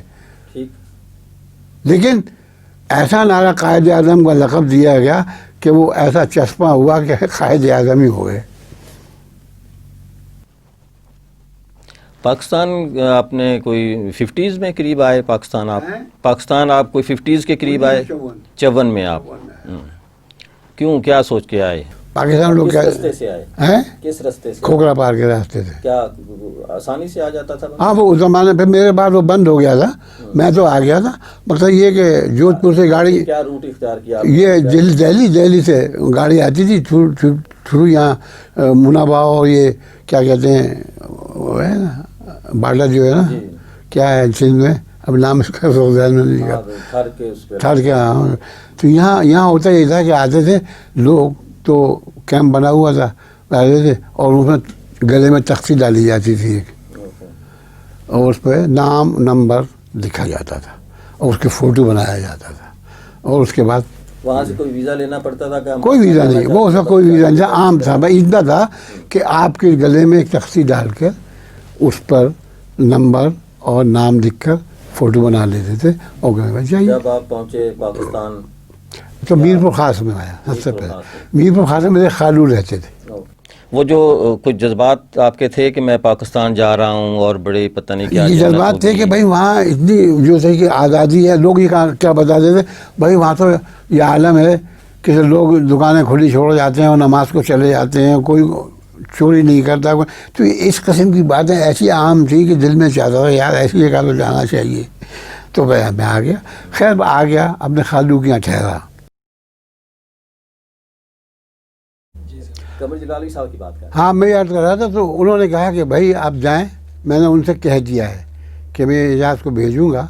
لیکن ایسا نعرہ قائد اعظم کا لقب دیا گیا کہ وہ ایسا چسپاں ہوا کہ قائد اعظم ہی ہو گئے. پاکستان آپ نے کوئی 50s میں قریب آئے پاکستان آپ کوئی 50s کے قریب آئے, 54 میں آپ. کیوں, کیا سوچ کے آئے پاکستان؟ لوگ کس رستے سے آئے ہیں, کس رستے سے؟ کھوکھرا پار کے راستے سے. کیا آسانی سے آ جاتا تھا؟ ہاں وہ اس زمانے پہ میرے بعد وہ بند ہو گیا تھا, میں تو آ گیا تھا. مقصد یہ کہ جودھ پور سے گاڑی, کیا روٹ اختیار کیا؟ یہ دہلی سے گاڑی آتی تھی تھرو یہاں منابع, اور یہ کیا کہتے ہیں وہ ہے نا باڈر جو ہے نا, کیا ہے سندھ میں, اب نام اس کا ذہن میں نہیں کا تھر کے. ہاں تو یہاں ہوتا یہ تھا کہ آتے تھے لوگ, تو کیمپ بنا ہوا تھا, آتے تھے اور اس میں گلے میں تختی ڈالی جاتی تھی ایک, اور اس پہ نام نمبر لکھا جاتا تھا اور اس کے فوٹو بنایا جاتا تھا. اور اس کے بعد وہاں سے کوئی ویزا لینا پڑتا تھا کیا؟ کوئی ویزا نہیں, وہ اس کا کوئی ویزا نہیں تھا, عام تھا. بھائی اتنا تھا کہ آپ کے گلے میں ایک تختی ڈال کر اس پر نمبر اور نام لکھ کر فوٹو بنا لیتے تھے اور گھر میں جائیے. جب آپ پہنچے پاکستان تو میرپور خاص میں آیا سب سے پہلے. میرپور خاص میں میرے خالو رہتے تھے. وہ جو کچھ جذبات آپ کے تھے کہ میں پاکستان جا رہا ہوں, اور بڑے پتہ نہیں کیا یہ جذبات تھے کہ بھائی وہاں اتنی جو تھے کہ آزادی ہے. لوگ یہ کیا بتاتے تھے, بھائی وہاں تو یہ عالم ہے کہ لوگ دکانیں کھلی چھوڑ جاتے ہیں اور نماز کو چلے جاتے ہیں, کوئی چوری نہیں کرتا. تو اس قسم کی باتیں ایسی عام تھی کہ دل میں چاہتا تھا یار ایسی جگہ تو جانا چاہیے. تو میں آ گیا. خیر آ گیا, اپنے خالو کے یہاں ٹھہرا. قمر جلالی صاحب کی بات کر رہے ہیں. ہاں میں یاد کر رہا تھا تو انہوں نے کہا کہ بھائی آپ جائیں, میں نے ان سے کہہ دیا ہے کہ میں اعجاز کو بھیجوں گا,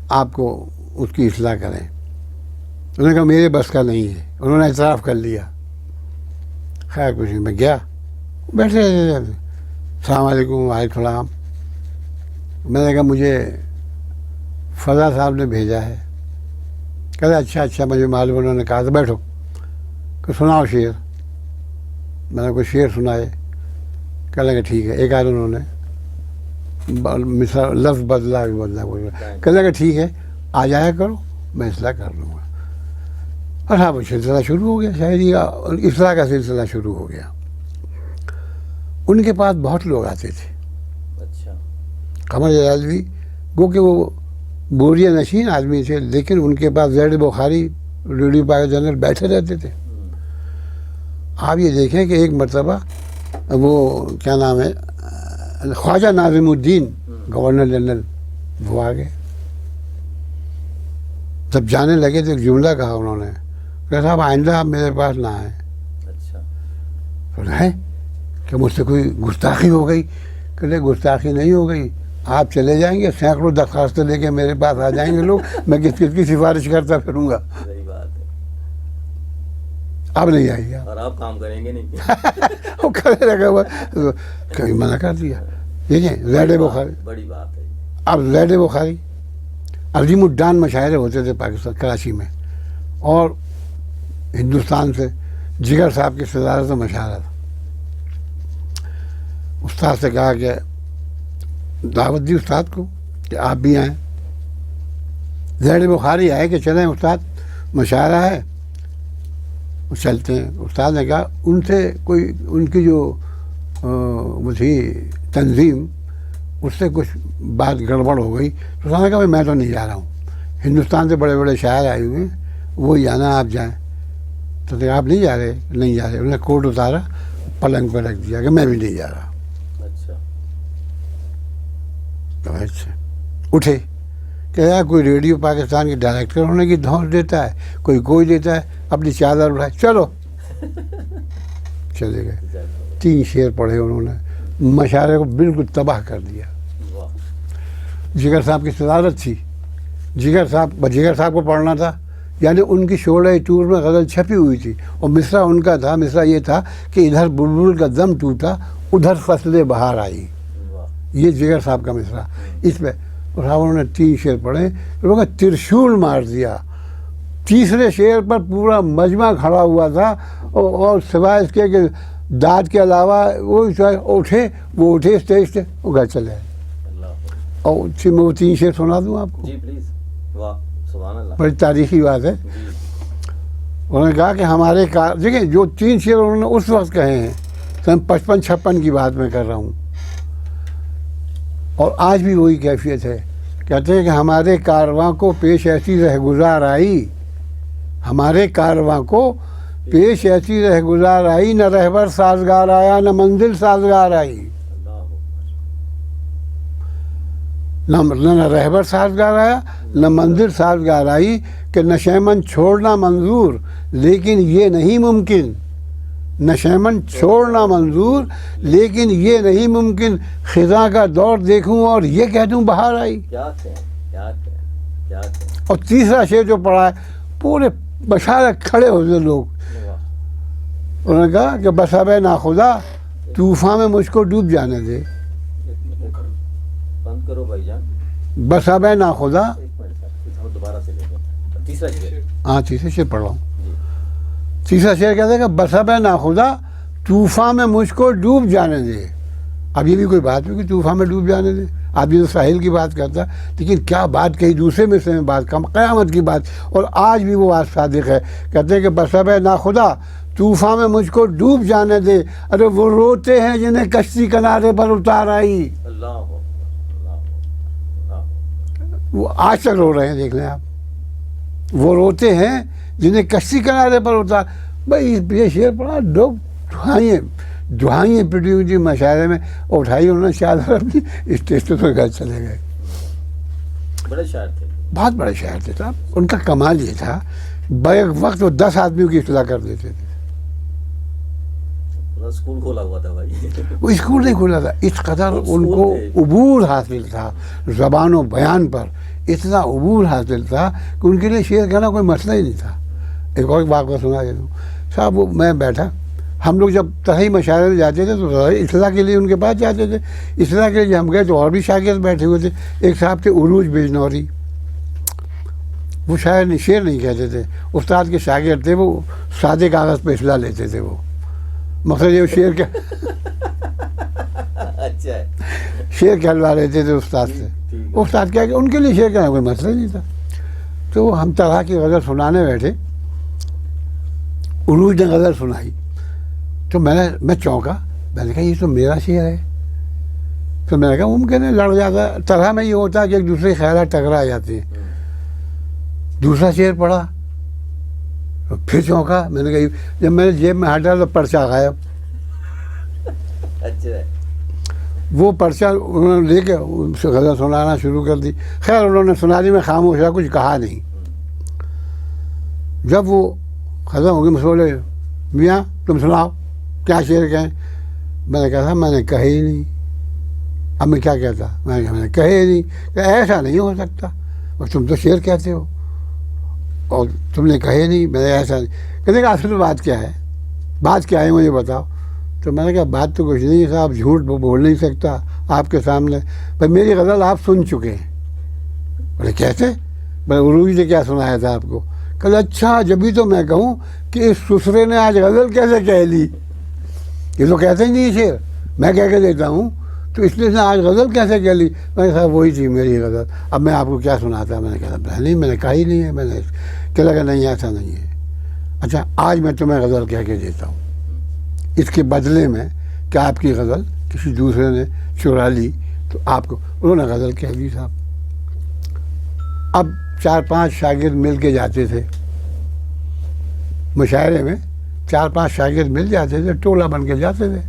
آپ کو اس کی اصلاح کریں. انہوں نے کہا میرے بس کا نہیں ہے, انہوں نے اعتراف کر لیا. خیر کچھ نہیں, میں گیا, بیٹھے رہتے, السلام علیکم وعلیکم السلام. میں نے کہا مجھے فضا صاحب نے بھیجا ہے. کہتے اچھا مجھے معلوم. انہوں نے کہا تو بیٹھو کہ سناؤ شعر. میں نے کوئی شعر سنائے. کہنے لگا ٹھیک ہے. ایک آدھ انہوں نے مثال لفظ بدلا. کہنے لگا ٹھیک ہے آ جایا کرو, میں اصلاح کر لوں گا. اور ہاں وہ سلسلہ شروع ہو گیا, شاعری کا اصلاح کا سلسلہ شروع ہو گیا. ان کے پاس بہت لوگ آتے تھے. اچھا. قمر جلالی گو کہ وہ بوریہ نشین آدمی تھے, لیکن ان کے پاس زید بخاری ریڈیو پاک جنرل بیٹھے رہتے تھے. آپ یہ دیکھیں کہ ایک مرتبہ وہ کیا نام ہے خواجہ ناظم الدین گورنر جنرل وہ آ گئے. جب جانے لگے تو ایک جملہ کہا انہوں نے کہ صاحب آئندہ آپ میرے پاس نہ آئیں. اچھا. ہے کہ مجھ سے کوئی گستاخی ہو گئی. کہ گستاخی نہیں ہو گئی, آپ چلے جائیں گے, سینکڑوں درخواستیں لے کے میرے پاس آ جائیں گے لوگ, میں کس کی سفارش کرتا پھروں گا. صحیح بات ہے. اب نہیں آئیے اور آپ کام کریں گے نہیں. وہ کرنے لگا ہوا, کبھی منع کر دیا. دیکھیں زید بخاری, بڑی بات ہے. اب زید بخاری عظیم الدان مشاعرے ہوتے تھے پاکستان کراچی میں, اور ہندوستان سے جگر صاحب کی صدارت میں مشاعرہ تھا. استاد سے کہا کہ دعوت دی استاد کو کہ آپ بھی آئیں. زید بخاری آئے کہ چلیں استاد مشاعرہ ہے, چلتے ہیں. استاد نے کہا ان سے کوئی ان کی جو وہ تھی تنظیم, اس سے کچھ بات گڑبڑ ہو گئی. تو استاد نے کہا میں تو نہیں جا رہا ہوں, ہندوستان سے بڑے بڑے شاعر آئے ہوئے ہیں, وہی جانا, آپ جائیں. تو آپ نہیں جا رہے؟ نہیں جا رہے. انہوں نے کوٹ اتارا, پلنگ پہ رکھ دیا کہ میں بھی نہیں جا رہا. اچھا. اٹھے کہ یار کوئی ریڈیو پاکستان کے ڈائریکٹر ہونے کی دھونس دیتا ہے, کوئی دیتا ہے, اپنی چادر اٹھائے چلو. چلے گئے. 3 شعر پڑھے انہوں نے, مشاعرے کو بالکل تباہ کر دیا. جگر صاحب کی صدارت تھی, جگر صاحب کو پڑھنا تھا, یعنی ان کی شعلۂ ٹور میں غزل چھپی ہوئی تھی, اور مصرع ان کا تھا. مصرع یہ تھا کہ ادھر بلبل کا دم ٹوٹا, ادھر فصل بہار آئی. یہ جگر صاحب کا مصرع. اس پہ انہوں نے 3 شعر پڑھے, انہوں نے ترشول مار دیا. تیسرے شعر پر پورا مجمع کھڑا ہوا تھا, اور سوائے اس کے کہ داد کے علاوہ وہ اٹھے اسٹیج سے, وہ گھر چلے گئے. اور میں وہ 3 شعر سنا دوں آپ کو. جی پلیز. واہ سبحان اللہ. بڑی تاریخی بات ہے. انہوں نے کہا کہ ہمارے دیکھیں جو 3 شعر انہوں نے اس وقت کہے ہیں, سن 55-56 کی بات میں کر رہا ہوں, اور آج بھی وہی کیفیت ہے. کہتے ہیں کہ ہمارے کارواں کو پیش ایسی رہگزار آئی, ہمارے کارواں کو پیش ایسی رہگزار آئی, نہ رہبر سازگار آیا نہ منزل سازگار آئی. نہ رہبر سازگار آیا نہ منزل سازگار آئی, کہ نشیمن چھوڑنا منظور لیکن یہ نہیں ممکن. نشیمن چھوڑنا منظور لیکن یہ نہیں ممکن, خزاں کا دور دیکھوں اور یہ کہہ دوں بہار آئی. اور تیسرا شعر جو پڑھا ہے, پورے مشاعرے کھڑے ہوتے لوگ. انہوں نے کہا کہ بس اب ناخدا طوفان میں مجھ کو ڈوب جانے دے. بند کرو بھائی جان. بس اب ناخدا, دوبارہ سے تیسرا شعر. ہاں تیسرا شعر پڑھ رہا ہوں. تیسرا شعر کہتے ہیں کہ بس اب ناخدا طوفان میں مجھ کو ڈوب جانے دے. اب یہ بھی کوئی بات نہیں کہ طوفان میں ڈوب جانے دے. آپ یہ تو ساحل کی بات کرتا ہے, لیکن کیا بات کہی دوسرے مصرعے میں بات کم, قیامت کی بات. اور آج بھی وہ بات صادق ہے. کہتے ہیں کہ بس اب ناخدا طوفان میں مجھ کو ڈوب جانے دے, ارے وہ روتے ہیں جنہیں کشتی کنارے پر اتار آئی. وہ آج تک رو رہے ہیں, دیکھ لیں آپ. وہ روتے ہیں جنہیں کشتی کنارے پر اتار. بھائی یہ شعر پڑا, دعائیں پٹی ہوئی تھی مشاعرے میں, اٹھائی انہوں نے چادر اپنی, اسٹیج پہ گھر چلے گئے. بڑے شاعر تھے, بہت بڑے شاعر تھے صاحب. ان کا کمال یہ تھا بیک وقت وہ 10 آدمیوں کی اصلاح کر دیتے تھے. اسکول کھولا ہوا تھا بھائی. وہ اسکول نہیں کھلا تھا، اس قدر ان کو عبور حاصل تھا زبان و بیان پر، اتنا عبور حاصل تھا کہ ان کے لیے شعر کہنا کوئی مسئلہ ہی نہیں تھا. ایک اور واقعہ سنا دیتا ہوں صاحب. وہ میں بیٹھا، ہم لوگ جب طرحی مشاعرے میں جاتے تھے تو اصلاح کے لیے ان کے پاس جاتے تھے. اصلاح کے لیے ہم گئے تو اور بھی شاگرد بیٹھے ہوئے تھے. ایک صاحب تھے عروج بجنوری، وہ شاعر نہیں، شعر نہیں کہتے تھے، استاد کے شاگرد تھے. وہ سادے کاغذ پہ اصلاح لیتے تھے. وہ مقصد یہ شعر کے اچھا شعر کہلوا لیتے تھے استاد سے. استاد کیا کہ ان کے لیے شعر کہنا کوئی مسئلہ نہیں تھا. تو ہم طرح کی غزل سنانے بیٹھے، عروج نے غزل سنائی تو میں چونکا. میں نے کہا یہ تو میرا شعر ہے. تو میں نے کہا ممکن ہے لڑ جاتا، طرح میں یہ ہوتا ہے کہ ایک دوسرے کے خیالات ٹکرا جاتے ہیں. دوسرا شعر پڑھا، پھر چونکا. میں نے کہا جب میں نے جیب میں ہاتھ ڈالا تو پرچہ غائب. اچھا. وہ پرچہ انہوں نے لے کے غزل سنانا شروع کر دی. خیر انہوں نے سنا دی، میں خاموش رہا، کچھ کہا نہیں. جب وہ ختم ہو گئی میں بولے میاں تم سناؤ کیا شعر کہیں. میں نے کہا تھا میں نے کہے ہی نہیں. اب میں کیا کہتا؟ میں نے کہا میں نے کہے ہی نہیں. کہ ایسا نہیں ہو سکتا، تم تو شعر کہتے ہو اور تم نے کہے نہیں. میں نے ایسا نہیں. کہتے کہ اصل بات کیا ہے، بات کیا ہے مجھے بتاؤ. تو میں نے کہا بات تو کچھ نہیں ہے صاحب، جھوٹ بول نہیں سکتا آپ کے سامنے. بھائی میری غزل آپ سن چکے ہیں. بولے کیسے؟ میں عروج نے کیا سنایا تھا آپ کو؟ کہ اچھا جبھی تو میں کہوں کہ اس سسرے نے آج غزل کیسے کہہ لی. یہ تو کہتے ہی نہیں شعر، میں کہہ کے دیتا ہوں تو اس لیے آج غزل کیسے کہہ لی. میں نے کہا وہی تھی میری غزل. اب میں آپ کو کیا سناتا؟ میں نے کہا نہیں میں نے کہا ہی نہیں ہے. میں نے کہ لگا نہیں ایسا نہیں ہے. اچھا آج میں تمہیں غزل کہہ کے دیتا ہوں، اس کے بدلے میں کہ آپ کی غزل کسی دوسرے نے چرا لی تو آپ کو. انہوں نے غزل کہہ دی صاحب. اب 4-5 شاگرد مل کے جاتے تھے مشاعرے میں، 4-5 شاگرد مل جاتے تھے، ٹولہ بن کے جاتے تھے.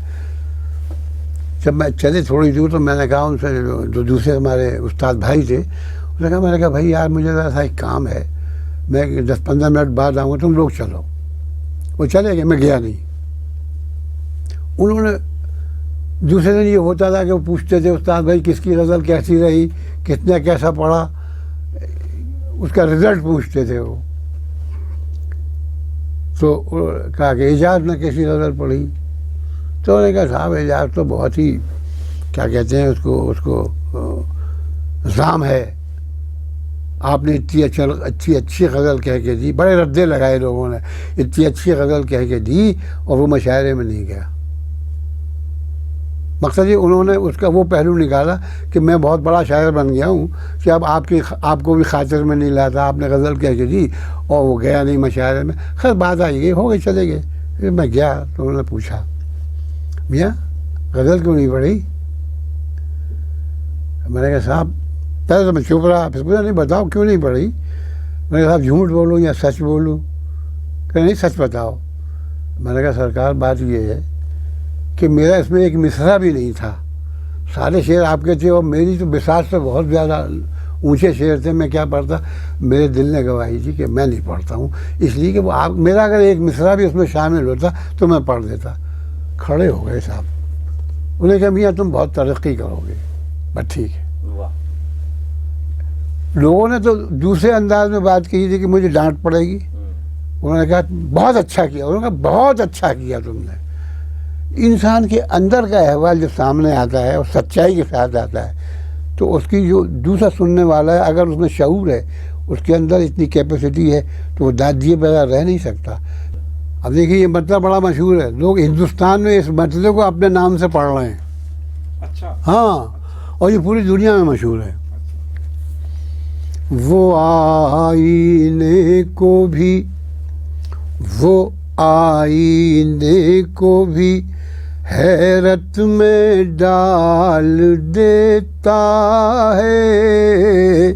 جب میں چلے تھوڑی دور تو میں نے کہا ان سے، جو دوسرے ہمارے استاد بھائی تھے، میں نے کہا بھائی یار مجھے ذرا سا ایک کام ہے، میں 10-15 منٹ بعد آؤں گا، تم لوگ چلو. وہ چلے گئے، میں گیا نہیں. انہوں نے دوسرے دن یہ ہوتا تھا کہ وہ پوچھتے تھے استاد بھائی کس کی غزل کیسی رہی، کتنا کیسا پڑھا، اس کا رزلٹ پوچھتے تھے. وہ تو کہا کہ اعجاز نے کیسی غزل پڑھی. تو انہوں نے کہا صاحب اعجاز تو بہت ہی کیا کہتے ہیں اس کو زام ہے. آپ نے اتنی اچھی غزل کہہ کے دی، بڑے ردے لگائے لوگوں نے، اتنی اچھی غزل کہہ کے دی اور وہ مشاعرے میں نہیں گیا. مقصد یہ انہوں نے اس کا وہ پہلو نکالا کہ میں بہت بڑا شاعر بن گیا ہوں کہ اب آپ کو بھی خاطر میں نہیں لاتا، آپ نے غزل کہہ کے دی اور وہ گیا نہیں مشاعرے میں. خیر بات آئی گئی، ہو گئی، چلے گئے. پھر میں گیا تو انہوں نے پوچھا میاں غزل کیوں نہیں پڑھی؟ میں نے کہا صاحب پہلے تو میں چپ رہا، پھر پوچھا نہیں بتاؤ کیوں نہیں پڑھی. میں نے کہا صاحب جھوٹ بولوں یا سچ بولوں؟ کہ نہیں سچ بتاؤ. میں نے کہا سرکار بات یہ ہے کہ میرا اس میں ایک مصرع بھی نہیں تھا، سارے شعر آپ کے تھے اور میری تو بساط سے بہت زیادہ اونچے شعر تھے. میں کیا پڑھتا؟ میرے دل نے گواہی تھی کہ میں نہیں پڑھتا ہوں، اس لیے کہ وہ میرا اگر ایک مصرع بھی اس میں شامل ہوتا تو میں پڑھ دیتا. کھڑے ہو گئے صاحب. انہوں نے کہا میاں تم بہت ترقی کرو گے. بس ٹھیک ہے. لوگوں نے تو دوسرے انداز میں بات کی تھی کہ مجھے ڈانٹ پڑے گی. انہوں نے کہا بہت اچھا کیا. انہوں نے کہا بہت اچھا کیا تم نے. انسان کے اندر کا احوال جب سامنے آتا ہے اور سچائی کے ساتھ آتا ہے تو اس کی جو دوسرا سننے والا ہے اگر اس میں شعور ہے، اس کے اندر اتنی کیپیسٹی ہے تو وہ داد دیے بغیر رہ نہیں سکتا. اب دیکھیے یہ مطلب بڑا مشہور ہے، لوگ ہندوستان میں اس مطلب کو اپنے نام سے پڑھ رہے ہیں. اچھا. ہاں اور یہ پوری دنیا میں مشہور ہے. وہ آئینے کو بھی حیرت میں ڈال دیتا ہے.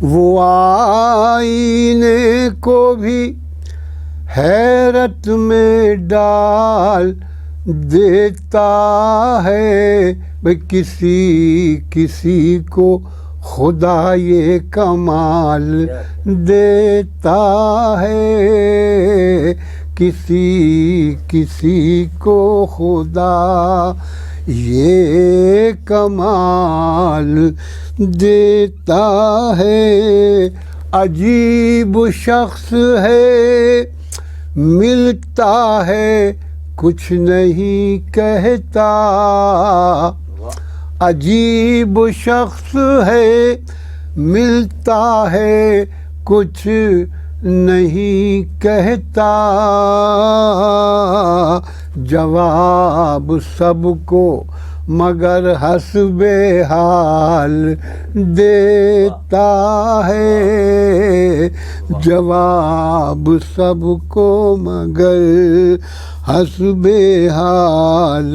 وہ آئینے کو بھی حیرت میں ڈال دیتا ہے. بھئی کسی کو خدا یہ کمال دیتا ہے، کسی کسی کو خدا یہ کمال دیتا ہے. عجیب شخص ہے ملتا ہے کچھ نہیں کہتا. عجیب شخص ہے ملتا ہے کچھ نہیں کہتا. جواب سب کو مگر حسب حال دیتا ہے. جواب سب کو مگر حسب حال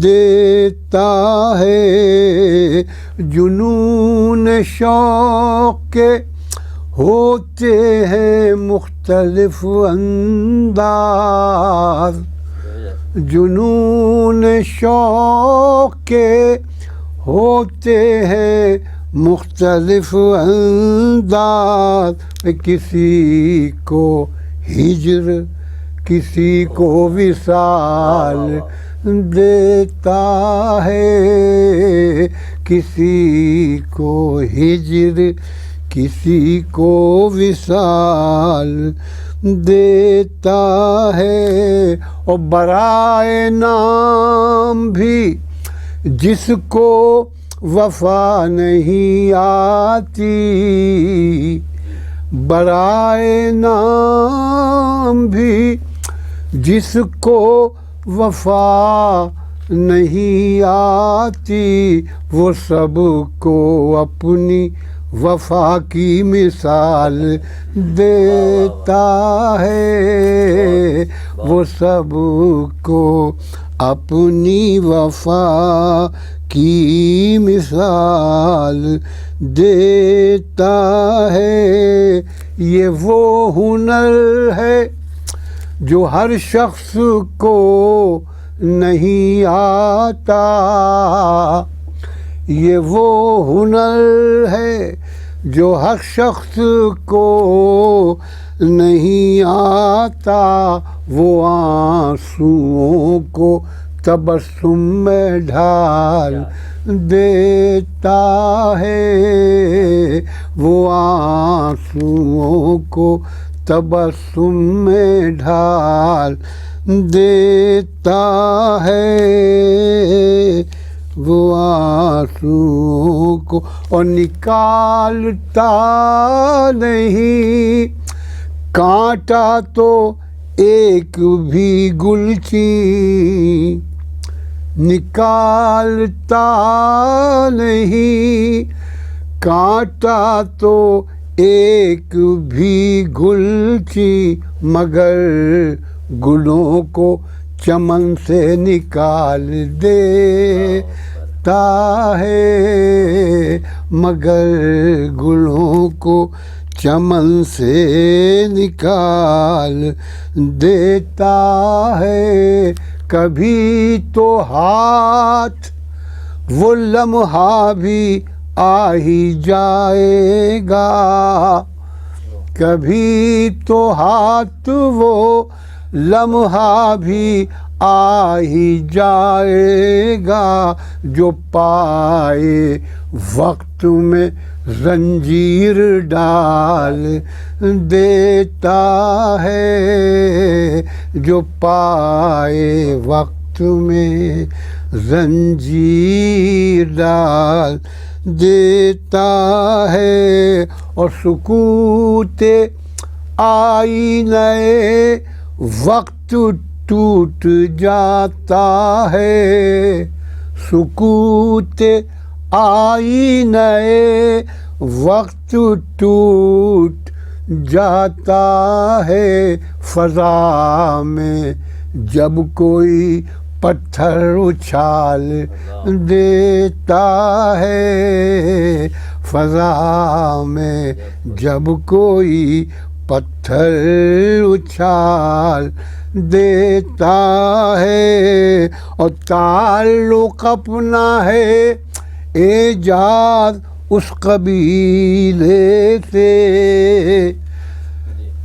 دیتا ہے. جنون شوق کے ہوتے ہیں مختلف انداز. جنون شوق کے ہوتے ہیں مختلف انداز. کسی کو ہجر کسی کو وصال دیتا ہے. کسی کو ہجر کسی کو وصال دیتا ہے. اور برائے نام بھی جس کو وفا نہیں آتی. برائے نام بھی جس کو وفا نہیں آتی. وہ سب کو اپنی وفا کی مثال دیتا ہے. وہ سب کو اپنی وفا کی مثال دیتا ہے. یہ وہ ہنر ہے جو ہر شخص کو نہیں آتا. یہ وہ ہنر ہے جو ہر شخص کو نہیں آتا. وہ آنسوؤں کو تبسم میں ڈھال دیتا ہے. وہ آنسوؤں کو تبسم میں ڈھال دیتا ہے. وہ آنسوؤں کو اور نکالتا نہیں کانٹا تو ایک بھی گلچی. نکالتا نہیں کانٹا تو ایک بھی گلچی. مگر گلوں کو چمن سے نکال دیتا ہے. مگر گلوں کو چمن سے نکال دیتا ہے. کبھی تو ہاتھ وہ لمحہ بھی آ ہی جائے گا. کبھی تو ہاتھ وہ لمحہ بھی آ ہی جائے گا. جو پائے وقت میں زنجیر ڈال دیتا ہے. جو پائے وقت میں زنجیر ڈال دیتا ہے. اور سکوت آئینہ وقت ٹوٹ جاتا ہے. سکوت آئینہ وقت ٹوٹ جاتا ہے. فضا میں جب کوئی پتھر اچھال دیتا ہے. فضا میں جب کوئی پتھر اچھال دیتا ہے. اور تعلق اپنا ہے اعجاز اس قبیلے سے.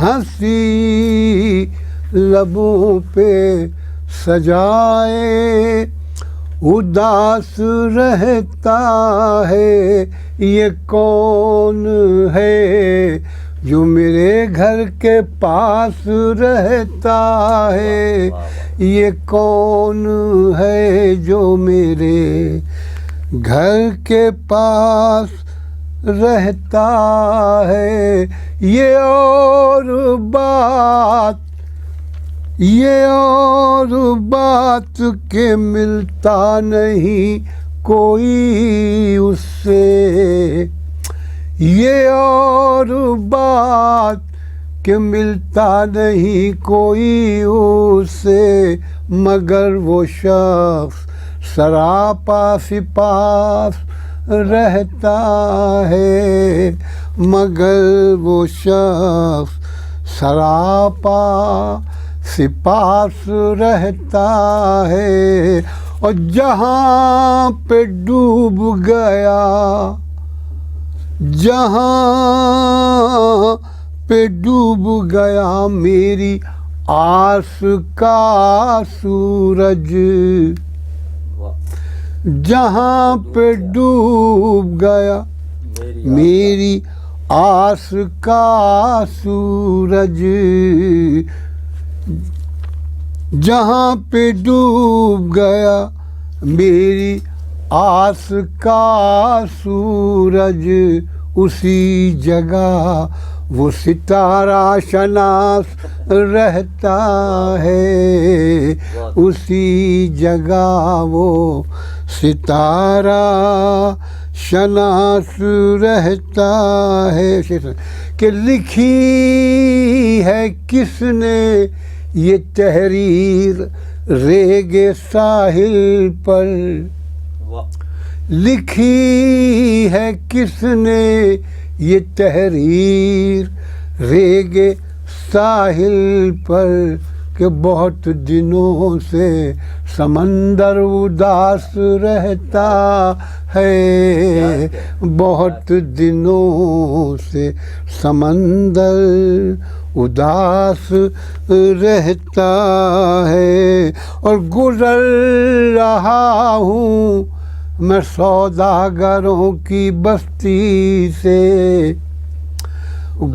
ہنسی لبوں پہ سجائے، اداس رہتا ہے یہ کون ہے جو میرے گھر کے پاس رہتا ہے، یہ کون ہے جو میرے گھر کے پاس رہتا ہے، یہ اور بات کہ ملتا نہیں کوئی اس سے، یہ اور بات کہ ملتا نہیں کوئی اس سے، مگر وہ شخص سراپا سپاس رہتا ہے، مگر وہ شخص سراپا سپاس رہتا ہے، اور جہاں پہ ڈوب گیا، جہاں پہ ڈوب گیا میری آس کا سورج، جہاں پہ ڈوب گیا میری آس کا سورج، جہاں پہ ڈوب گیا میری آس کا سورج، اسی جگہ وہ ستارہ شناس رہتا ہے، اسی جگہ وہ ستارہ شناس رہتا ہے، کہ لکھی ہے کس نے یہ تحریر ریگ ساحل پر، لکھی ہے کس نے یہ تحریر ریگ ساحل پر، کہ بہت دنوں سے سمندر اداس رہتا ہے، بہت دنوں سے سمندر اداس رہتا ہے، اور گزر رہا ہوں میں سوداگروں کی بستی سے،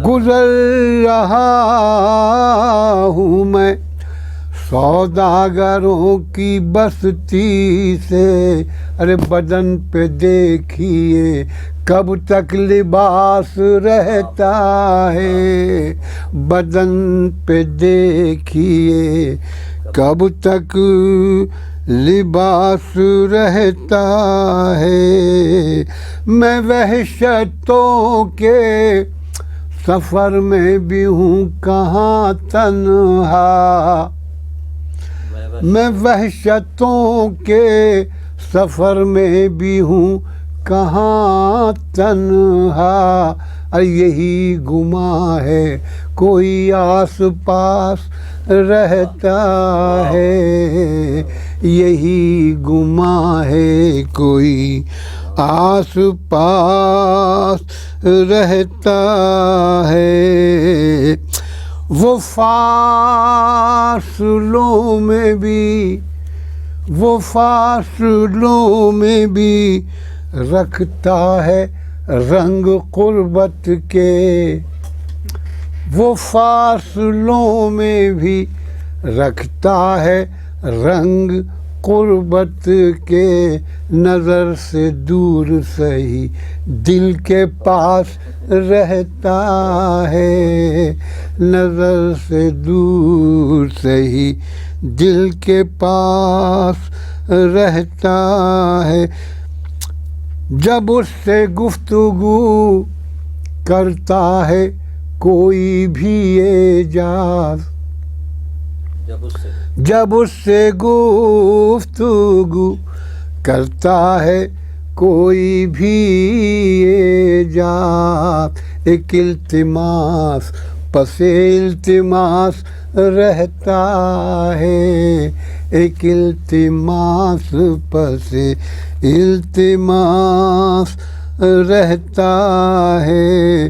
گزر رہا ہوں میں سوداگروں کی بستی سے، ارے بدن پہ دیکھیے کب تک لباس رہتا ہے، بدن پہ دیکھیے کب تک لباس رہتا ہے، میں وحشتوں کے سفر میں بھی ہوں کہاں تنہا، میں وحشتوں کے سفر میں بھی ہوں کہاں تنہا، اور یہی گماں ہے کوئی آس پاس رہتا ہے، یہی گماں ہے کوئی آس پاس رہتا ہے، وہ فاصلوں میں بھی، وہ فاصلوں میں بھی رکھتا ہے رنگ قربت کے، وہ فاصلوں میں بھی رکھتا ہے رنگ قربت کے، نظر سے دور سہی دل کے پاس رہتا ہے، نظر سے دور سہی دل کے پاس رہتا ہے، جب اس سے گفتگو کرتا ہے کوئی بھی اعجاز، جب اس سے گفتگو کرتا ہے کوئی بھی اعجاز، ایک التماس پس التماس رہتا ہے، ایک التماس پس التماس رہتا ہے،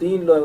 3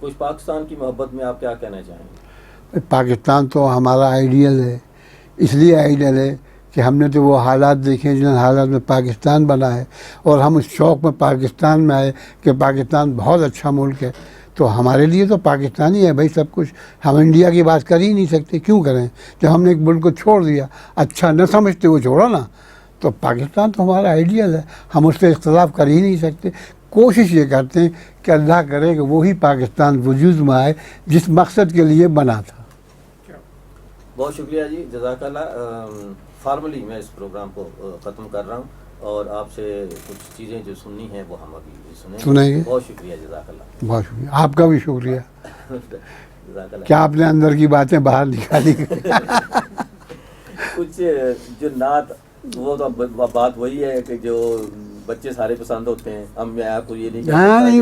کچھ پاکستان کی محبت میں آپ کیا کہنا چاہیں گے؟ پاکستان تو ہمارا آئیڈیل ہے، اس لیے آئیڈیل ہے کہ ہم نے تو وہ حالات دیکھے ہیں جن حالات میں پاکستان بنا ہے، اور ہم اس شوق میں پاکستان میں آئے کہ پاکستان بہت اچھا ملک ہے، تو ہمارے لیے تو پاکستان ہی ہے بھائی سب کچھ. ہم انڈیا کی بات کر ہی نہیں سکتے، کیوں کریں؟ جب ہم نے ایک ملک کو چھوڑ دیا، اچھا نہ سمجھتے وہ چھوڑا نا، تو پاکستان تو ہمارا آئیڈیل ہے، ہم اس سے اختلاف کر ہی نہیں سکتے. کوشش یہ کرتے ہیں کہ اللہ کرے کہ وہی پاکستان وجود میں آئے جس مقصد کے لیے بنا تھا. بہت شکریہ جی، جزاک اللہ. فارملی میں اس پروگرام کو ختم کر رہا ہوں، اور آپ سے کچھ چیزیں جو سننی ہیں وہ ہم ابھی سنیں گے. بہت شکریہ، جزاک اللہ. بہت شکریہ، آپ کا بھی شکریہ. جزاک اللہ. کیا آپ نے اندر کی باتیں باہر نکالی؟ کچھ جو نعت، وہ تو بات وہی ہے کہ جو بچے سارے پسند ہوتے ہیں. ہم میں آپ کو یہ نہیں ہاں نہیں،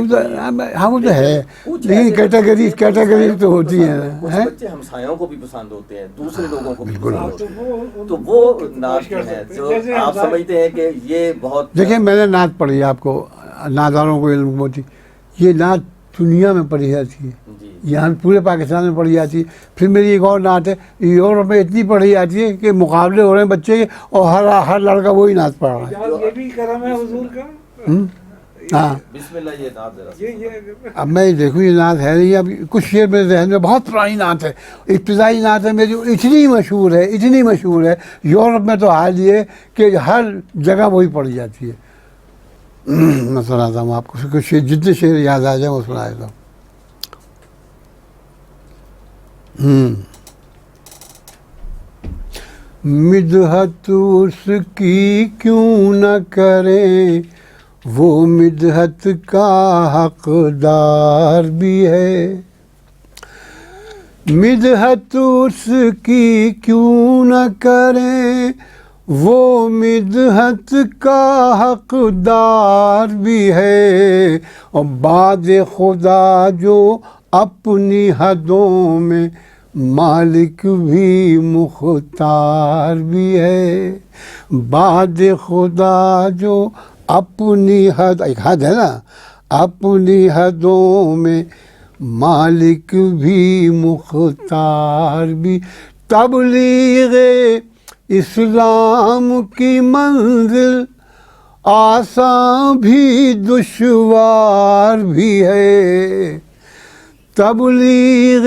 ہم تو ہے، لیکن کیٹیگریز تو ہوتی ہیں. کچھ بچے ہمسایوں کو بھی پسند ہوتے ہیں، دوسرے لوگوں کو بھی پسند ہوتے ہیں، تو وہ نعت ہے جو آپ سمجھتے ہیں کہ یہ بہت. دیکھیں میں نے نعت پڑھی، آپ کو نعتداروں کو علم ہوتی، یہ نعت دنیا میں پڑھی جاتی ہے، یہاں پورے پاکستان میں پڑھی جاتی ہے. پھر میری ایک اور نعت ہے، یورپ میں اتنی پڑھی جاتی ہے کہ مقابلے ہو رہے ہیں بچے کے، اور ہر لڑکا وہی نعت پڑھ رہا ہے. یہ بھی کرم ہے حضور کا. ہاں بسم اللہ. یہ نعت ذرا اب میں دیکھوں یہ نعت ہے نہیں، اب کچھ شعر میرے ذہن میں، بہت پرانی نعت ہے، ابتدائی نعت ہے میری، اتنی مشہور ہے یورپ میں تو حال یہ ہے کہ ہر جگہ وہی پڑھی جاتی ہے. میں سناتا ہوں آپ کو، کچھ جتنے شعر یاد آ جائیں وہ سنا دیتا ہوں. مدحت اس کی کیوں نہ کریں، وہ مدحت کا حقدار بھی ہے. مدحت اس کی کیوں نہ کریں، وہ مدحت کا حقدار بھی ہے. اور بعد خدا جو اپنی حدوں میں مالک بھی مختار بھی ہے. بعد خدا جو اپنی حد، ایک حد ہے نا، اپنی حدوں میں مالک بھی مختار بھی. تبلیغ اسلام کی منزل آسان بھی دشوار بھی ہے. تبلیغ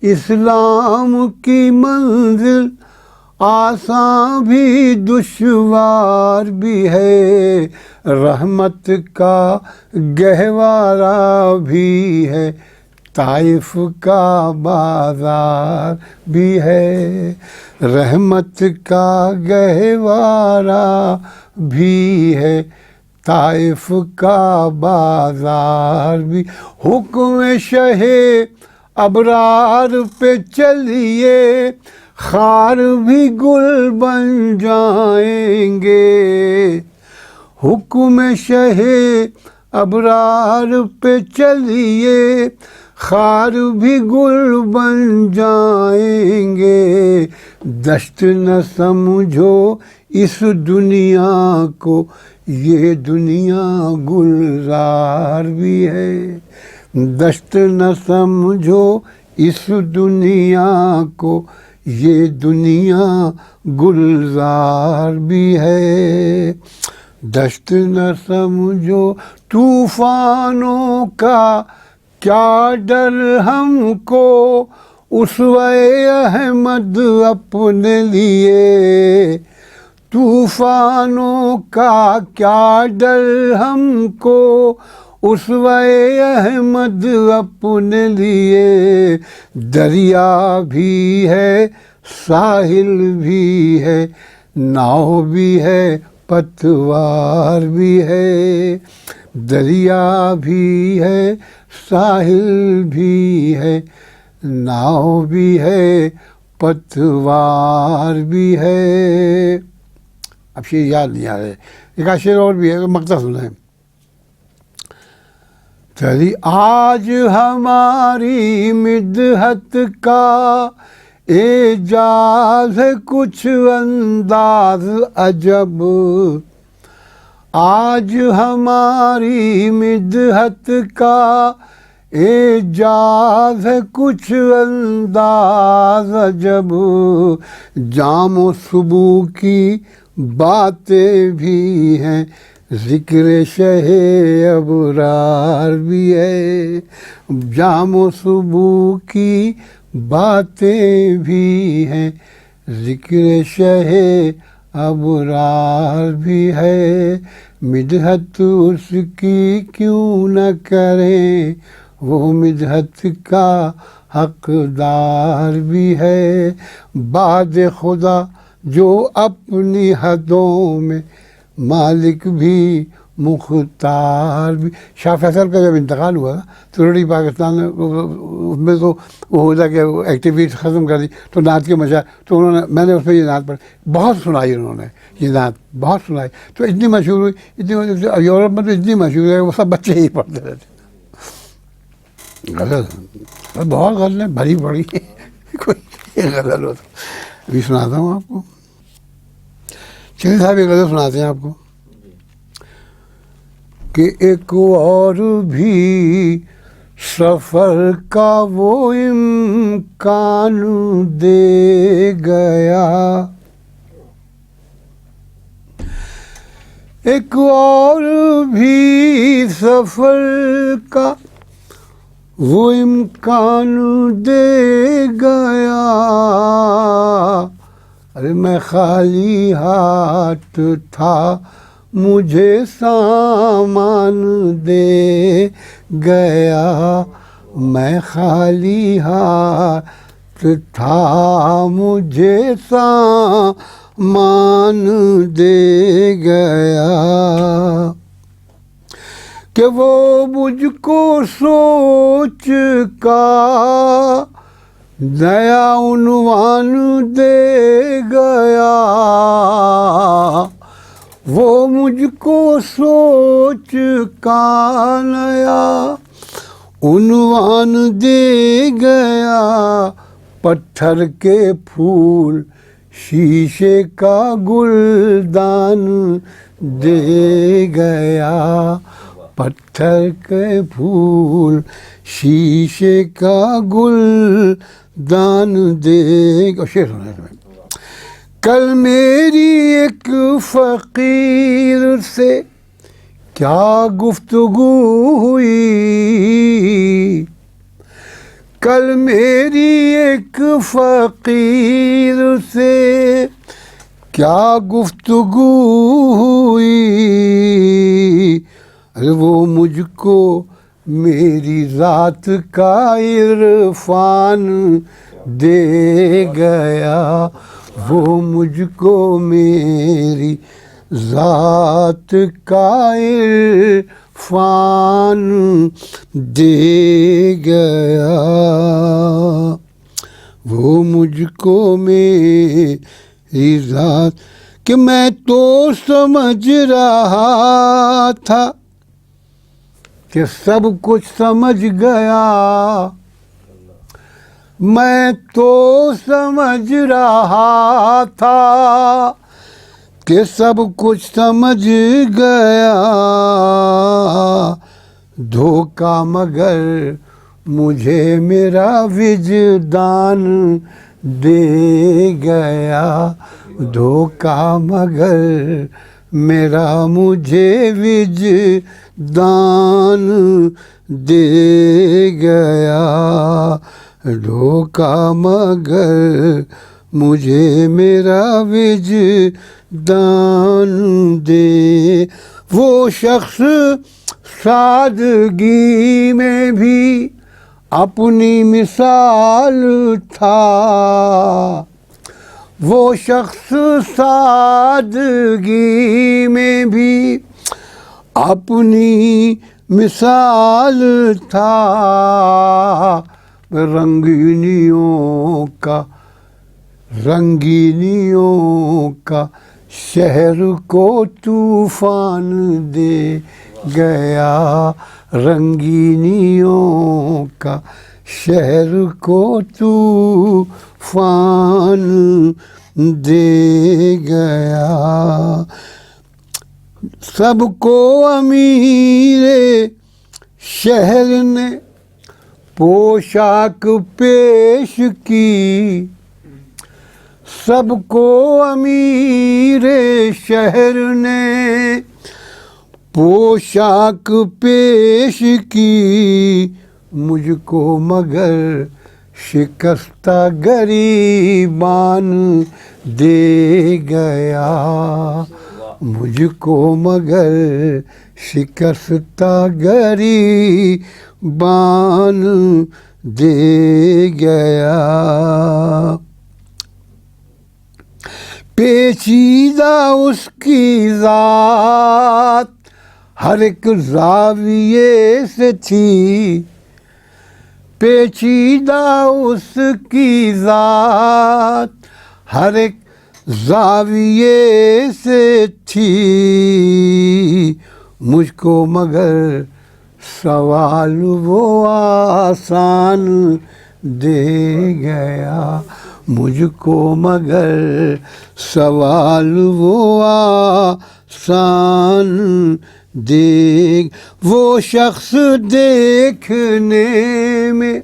اسلام کی منزل آسان بھی دشوار بھی ہے. رحمت کا گہوارہ بھی ہے، طائف کا بازار بھی ہے. رحمت کا گہوارہ بھی ہے، طائف کا بازار بھی. حکم شہ ابرار پہ چلیے، خار بھی گل بن جائیں گے. حکم شہ ابرار پہ چلیے، خار بھی گل بن جائیں گے. دشت نہ سمجھو اس دنیا کو، یہ دنیا گلزار بھی ہے. دشت نہ سمجھو اس دنیا کو، یہ دنیا گلزار بھی ہے. دشت نہ سمجھو طوفانوں کا کیا ڈر ہم کو، اسوۂ احمد اپنے لیے. طوفانوں کا کیا ڈر ہم کو، اسوۂ احمد اپنے لیے. دریا بھی ہے، ساحل بھی ہے، ناؤ بھی ہے، پتوار بھی ہے. دریا بھی ہے، ساحل بھی ہے، ناؤ بھی ہے، پتوار بھی ہے. اب شعر یاد نہیں آ رہے، ایک شعر اور بھی ہے، مقطع سنیں. چلی آج ہماری مدحت کا اعجاز ہے کچھ انداز عجب. آج ہماری مدحت کا اعجاز ہے کچھ انداز جب جام و صبح کی باتیں بھی ہیں، ذکر شہ ابرار بھی ہے، جام و صبح کی باتیں بھی ہیں، ذکر شہ ابرار بھی ہے، مدحت اس کی کیوں نہ کریں، وہ مدحت کا حقدار بھی ہے، بعد خدا جو اپنی حدوں میں مالک بھی مختار بھی۔ شاہ فیصل کا جب انتقال ہوا تو ریڈی پاکستان اس میں تو وہ ہو جا کہ ایکٹیویٹی ختم کر دی تو نعت کے مشاعر، تو انہوں نے، میں نے اس میں یہ نعت پڑھی، بہت سنائی انہوں نے یہ نعت، بہت سنائی، تو اتنی مشہور ہوئی، اتنی یورپ میں تو اتنی مشہور ہے وہ سب بچے ہی پڑھتے رہتے۔ غزل بہت غزلیں بھری پڑی کوئی غزل ہو تو ابھی سناتا ہوں آپ کو، چلی صاحب ایک غزل سناتے ہیں آپ کو کہ ایک اور بھی سفر کا وہ امکان دے گیا، ایک اور بھی سفر کا وہ امکان دے گیا، ارے میں خالی ہاتھ تھا مجھے سامان دے گیا، میں خالی ہاتھ تھا مجھے سامان دے گیا، کہ وہ مجھ کو سوچ کا نیا عنوان دے گیا، وہ مجھ کو سوچ کا نیا عنوان دے گیا، پتھر کے پھول شیشے کا گلدان دے گیا، پتھر کے پھول شیشے کا گلدان دے گا۔ شعر سنا ہے۔ کل میری ایک فقیر سے کیا گفتگو ہوئی، کل میری ایک فقیر سے کیا گفتگو ہوئی، ارے وہ مجھ کو میری ذات کا عرفان دے گیا، وہ مجھ کو میری ذات کا عرفان دے گیا، وہ مجھ کو میری ذات، کہ میں تو سمجھ رہا تھا کہ سب کچھ سمجھ گیا، میں تو سمجھ رہا تھا کہ سب کچھ سمجھ گیا، دھوکہ مگر مجھے میرا وجدان دے گیا، دھوکہ مگر میرا مجھے وجدان دے گیا، دھوکہ مگر مجھے میرا وجدان دے، وہ شخص سادگی میں بھی اپنی مثال تھا، وہ شخص سادگی میں بھی اپنی مثال تھا، رنگینیوں کا شہر کو طوفان دے گیا، رنگینیوں کا شہر کو طوفان دے گیا، سب کو امیر شہر نے پوشاک پیش کی سب کو امیر شہر نے، پوشاک پیش کی مجھ کو مگر شکستہ گریبان دے گیا، مجھ کو مگر شکستہ گریبان دے گیا۔ پیچیدہ اس کی ذات ہر ایک زاویے سے تھی، پیچیدہ اس کی ذات ہر ایک زاویے سے تھی، مجھ کو مگر سوال وہ آسان دے گیا، مجھ کو مگر سوال وہ آسان دے، وہ شخص دیکھنے میں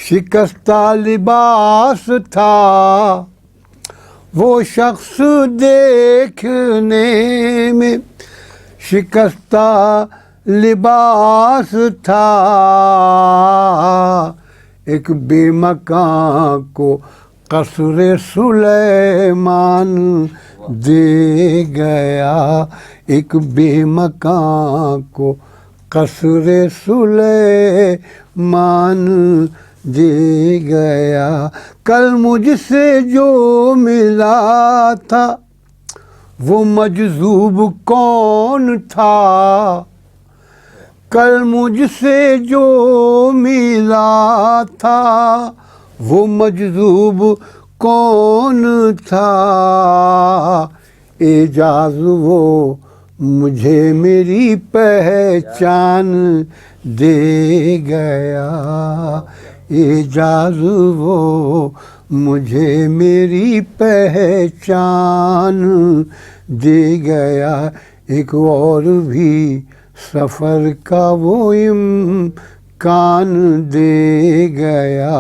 شکستہ لباس تھا، وہ شخص دیکھنے میں شکستہ لباس تھا، ایک بے مکان کو قصر سلیمان دے گیا، ایک بے مکان کو قصر سلیمان دے گیا۔ کل مجھ سے جو ملا تھا وہ مجذوب کون تھا، کل مجھ سے جو ملا تھا وہ مجذوب کون تھا، اعجاز وہ مجھے میری پہچان دے گیا، اعجاز وہ مجھے میری پہچان دے گیا، ایک اور بھی سفر کا وہ امکان دے گیا،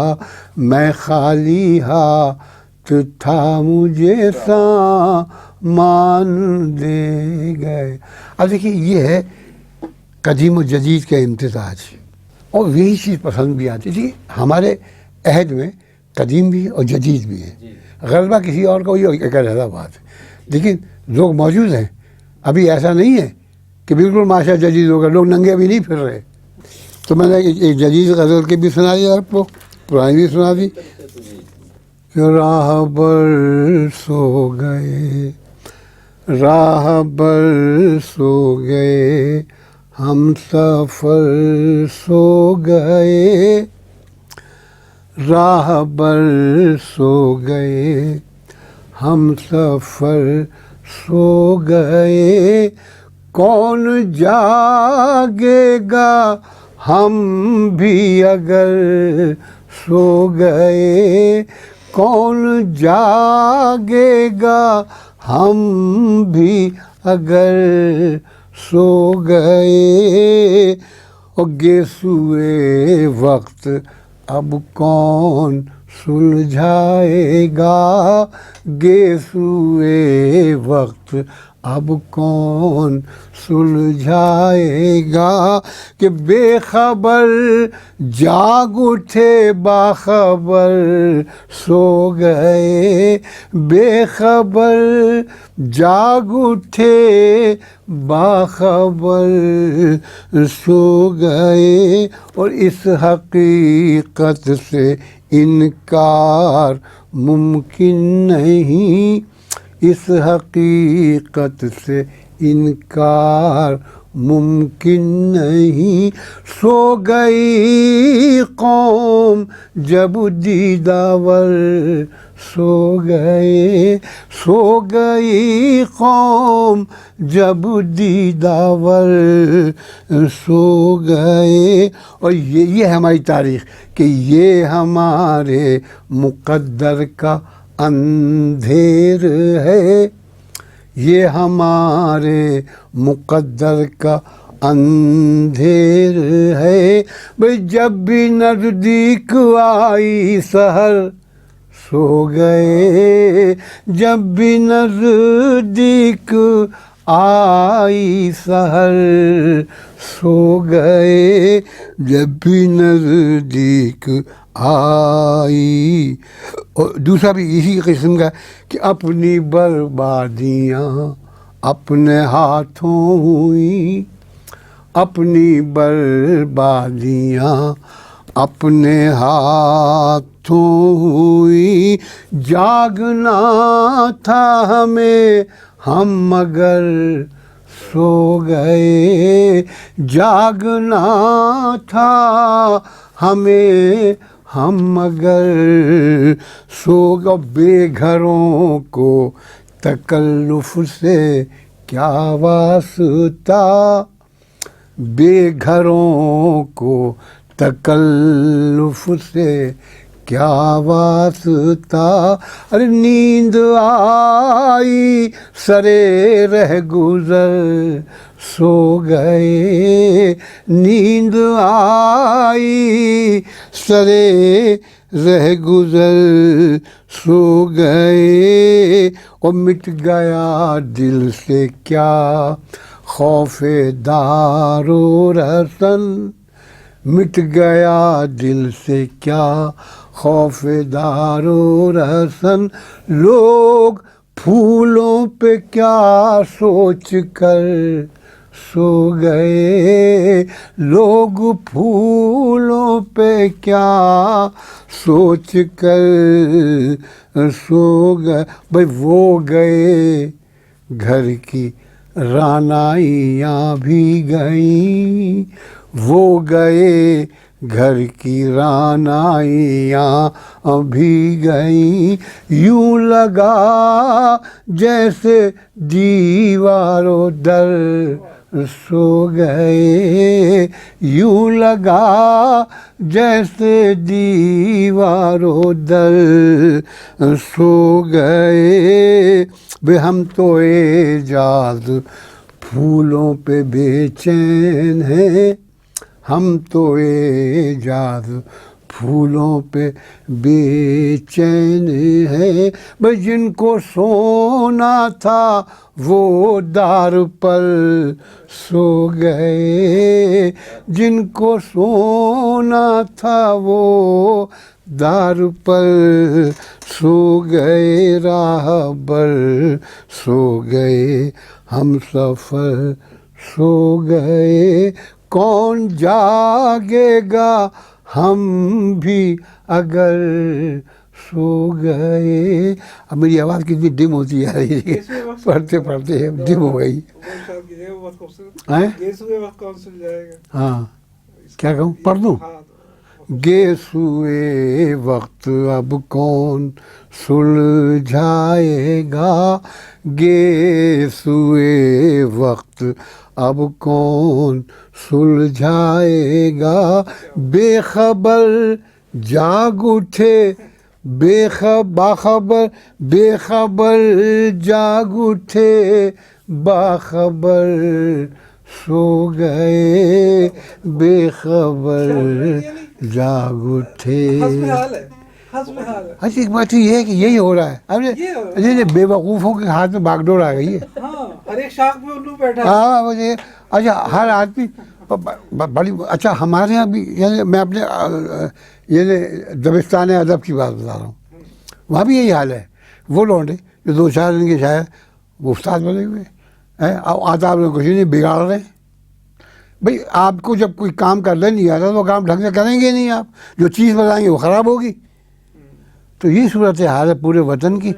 میں خالی ہاتھ تھا مجھے سامان دے گئے۔ اب دیکھیے یہ ہے قدیم و جدید کا امتزاج، اور یہی چیز پسند بھی آتی تھی ہمارے عہد میں، قدیم بھی اور جدید بھی ہے، غلبہ کسی اور کا وہی ایک علیحدہ بات ہے، لیکن لوگ موجود ہیں، ابھی ایسا نہیں ہے کہ بالکل معاشرہ جدید ہوگا، لوگ ننگے بھی نہیں پھر رہے۔ تو میں نے ایک جدید غزل کے بھی سنا دیا آپ کو، پرانی بھی سنا دی کہ راہ بر سو گئے، راہ بر سو گئے، ہم سفر سو گئے، راہ بر سو گئے، ہم سفر سو گئے، کون جاگے گا ہم بھی اگر سو گئے، کون جاگے گا ہم بھی اگر سو گئے، اور گیسوئے وقت اب کون سلجھائے گا، گیسوئے وقت اب کون سلجھائے گا، کہ بے خبر جاگ اٹھے باخبر سو گئے، بے خبر جاگ اٹھے باخبر سو گئے، اور اس حقیقت سے انکار ممکن نہیں، اس حقیقت سے انکار ممکن نہیں، سو گئی قوم جب دیداور سو گئے، سو گئی قوم جب دیداور سو گئے، اور یہ ہماری تاریخ کہ یہ ہمارے مقدر کا اندھیر ہے، یہ ہمارے مقدر کا اندھیر ہے بھئی جب بھی نزدیک آئی سحر سو گئے، جب بھی نزدیک آئی سحر سو گئے، جب بھی نزدیک آئی. اور دوسرا بھی اسی قسم کا کہ اپنی بربادیاں اپنے ہاتھوں ہوئی، اپنی بربادیاں اپنے ہاتھوں ہوئی، جاگنا تھا ہمیں ہم مگر سو گئے، جاگنا تھا ہمیں ہم مگر سو گئے. بے گھروں کو تکلف سے کیا واسطہ، بے گھروں کو تکلف سے کیا واسطہ. ارے نیند آئی سرے رہ گزر سو گئے، نیند آئی سرے رہ گزر سو گئے. اور مٹ گیا دل سے کیا خوف دار و رسن، مٹ گیا دل سے کیا خوف دار و رسن. لوگ پھولوں پہ کیا سوچ کر سو گئے، لوگ پھولوں پہ کیا سوچ کر سو گئے. بھئی وہ گئے گھر کی رعنائیاں بھی گئیں، وہ گئے گھر کی رعنائیاں بھی گئیں. یوں لگا جیسے دیوار و در سو گئے، یوں لگا جیسے دیوار و در سو گئے. بے ہم تو اعجاز پھولوں پہ بے چین ہیں، ہم تو اعجاز پھولوں پہ بے چین ہیں. بھئی جن کو سونا تھا وہ دار پر سو گئے، جن کو سونا تھا وہ دار پر سو گئے. راہ بر سو گئے، ہم سفر سو گئے، کون جاگے گا ہم بھی اگر سو گئے. اب میری آواز کتنی ڈم ہوتی جا رہی ہے پڑھتے پڑھتے ڈم ہو گئی. ہاں کیا کہوں، پڑھ دوں. گے سوئے وقت اب کون سلجھائے گا، گے سوئے وقت اب کون سلجھائے گا. بے خبر جاگ اٹھے، باخبر بے خبر جاگ اٹھے، باخبر سو گئے، بے خبر جاگ اٹھے. اچھا ایک بات یہ ہے کہ یہی ہو رہا ہے، بے وقوفوں کے ہاتھ میں باغ ڈور آ گئی ہے. ہر ایک شاخ پہ الو بیٹھا. ہاں اچھا ہر آدمی بڑی اچھا. ہمارے یہاں بھی یعنی میں اپنے یعنی دبستان ادب کی بات بتا رہا ہوں، وہاں بھی یہی حال ہے. وہ لونڈے جو دو چار دن کے شاعر وہ استاد بنے ہوئے ہیں، آداب میں کچھ نہیں بگاڑ رہے ہیں. بھئی آپ کو جب کوئی کام کرنے نہیں آتا تو وہ کام ڈھنگ سے کریں گے نہیں، آپ جو چیز بتائیں گے وہ خراب ہوگی. تو یہ صورت حال ہے پورے وطن کی.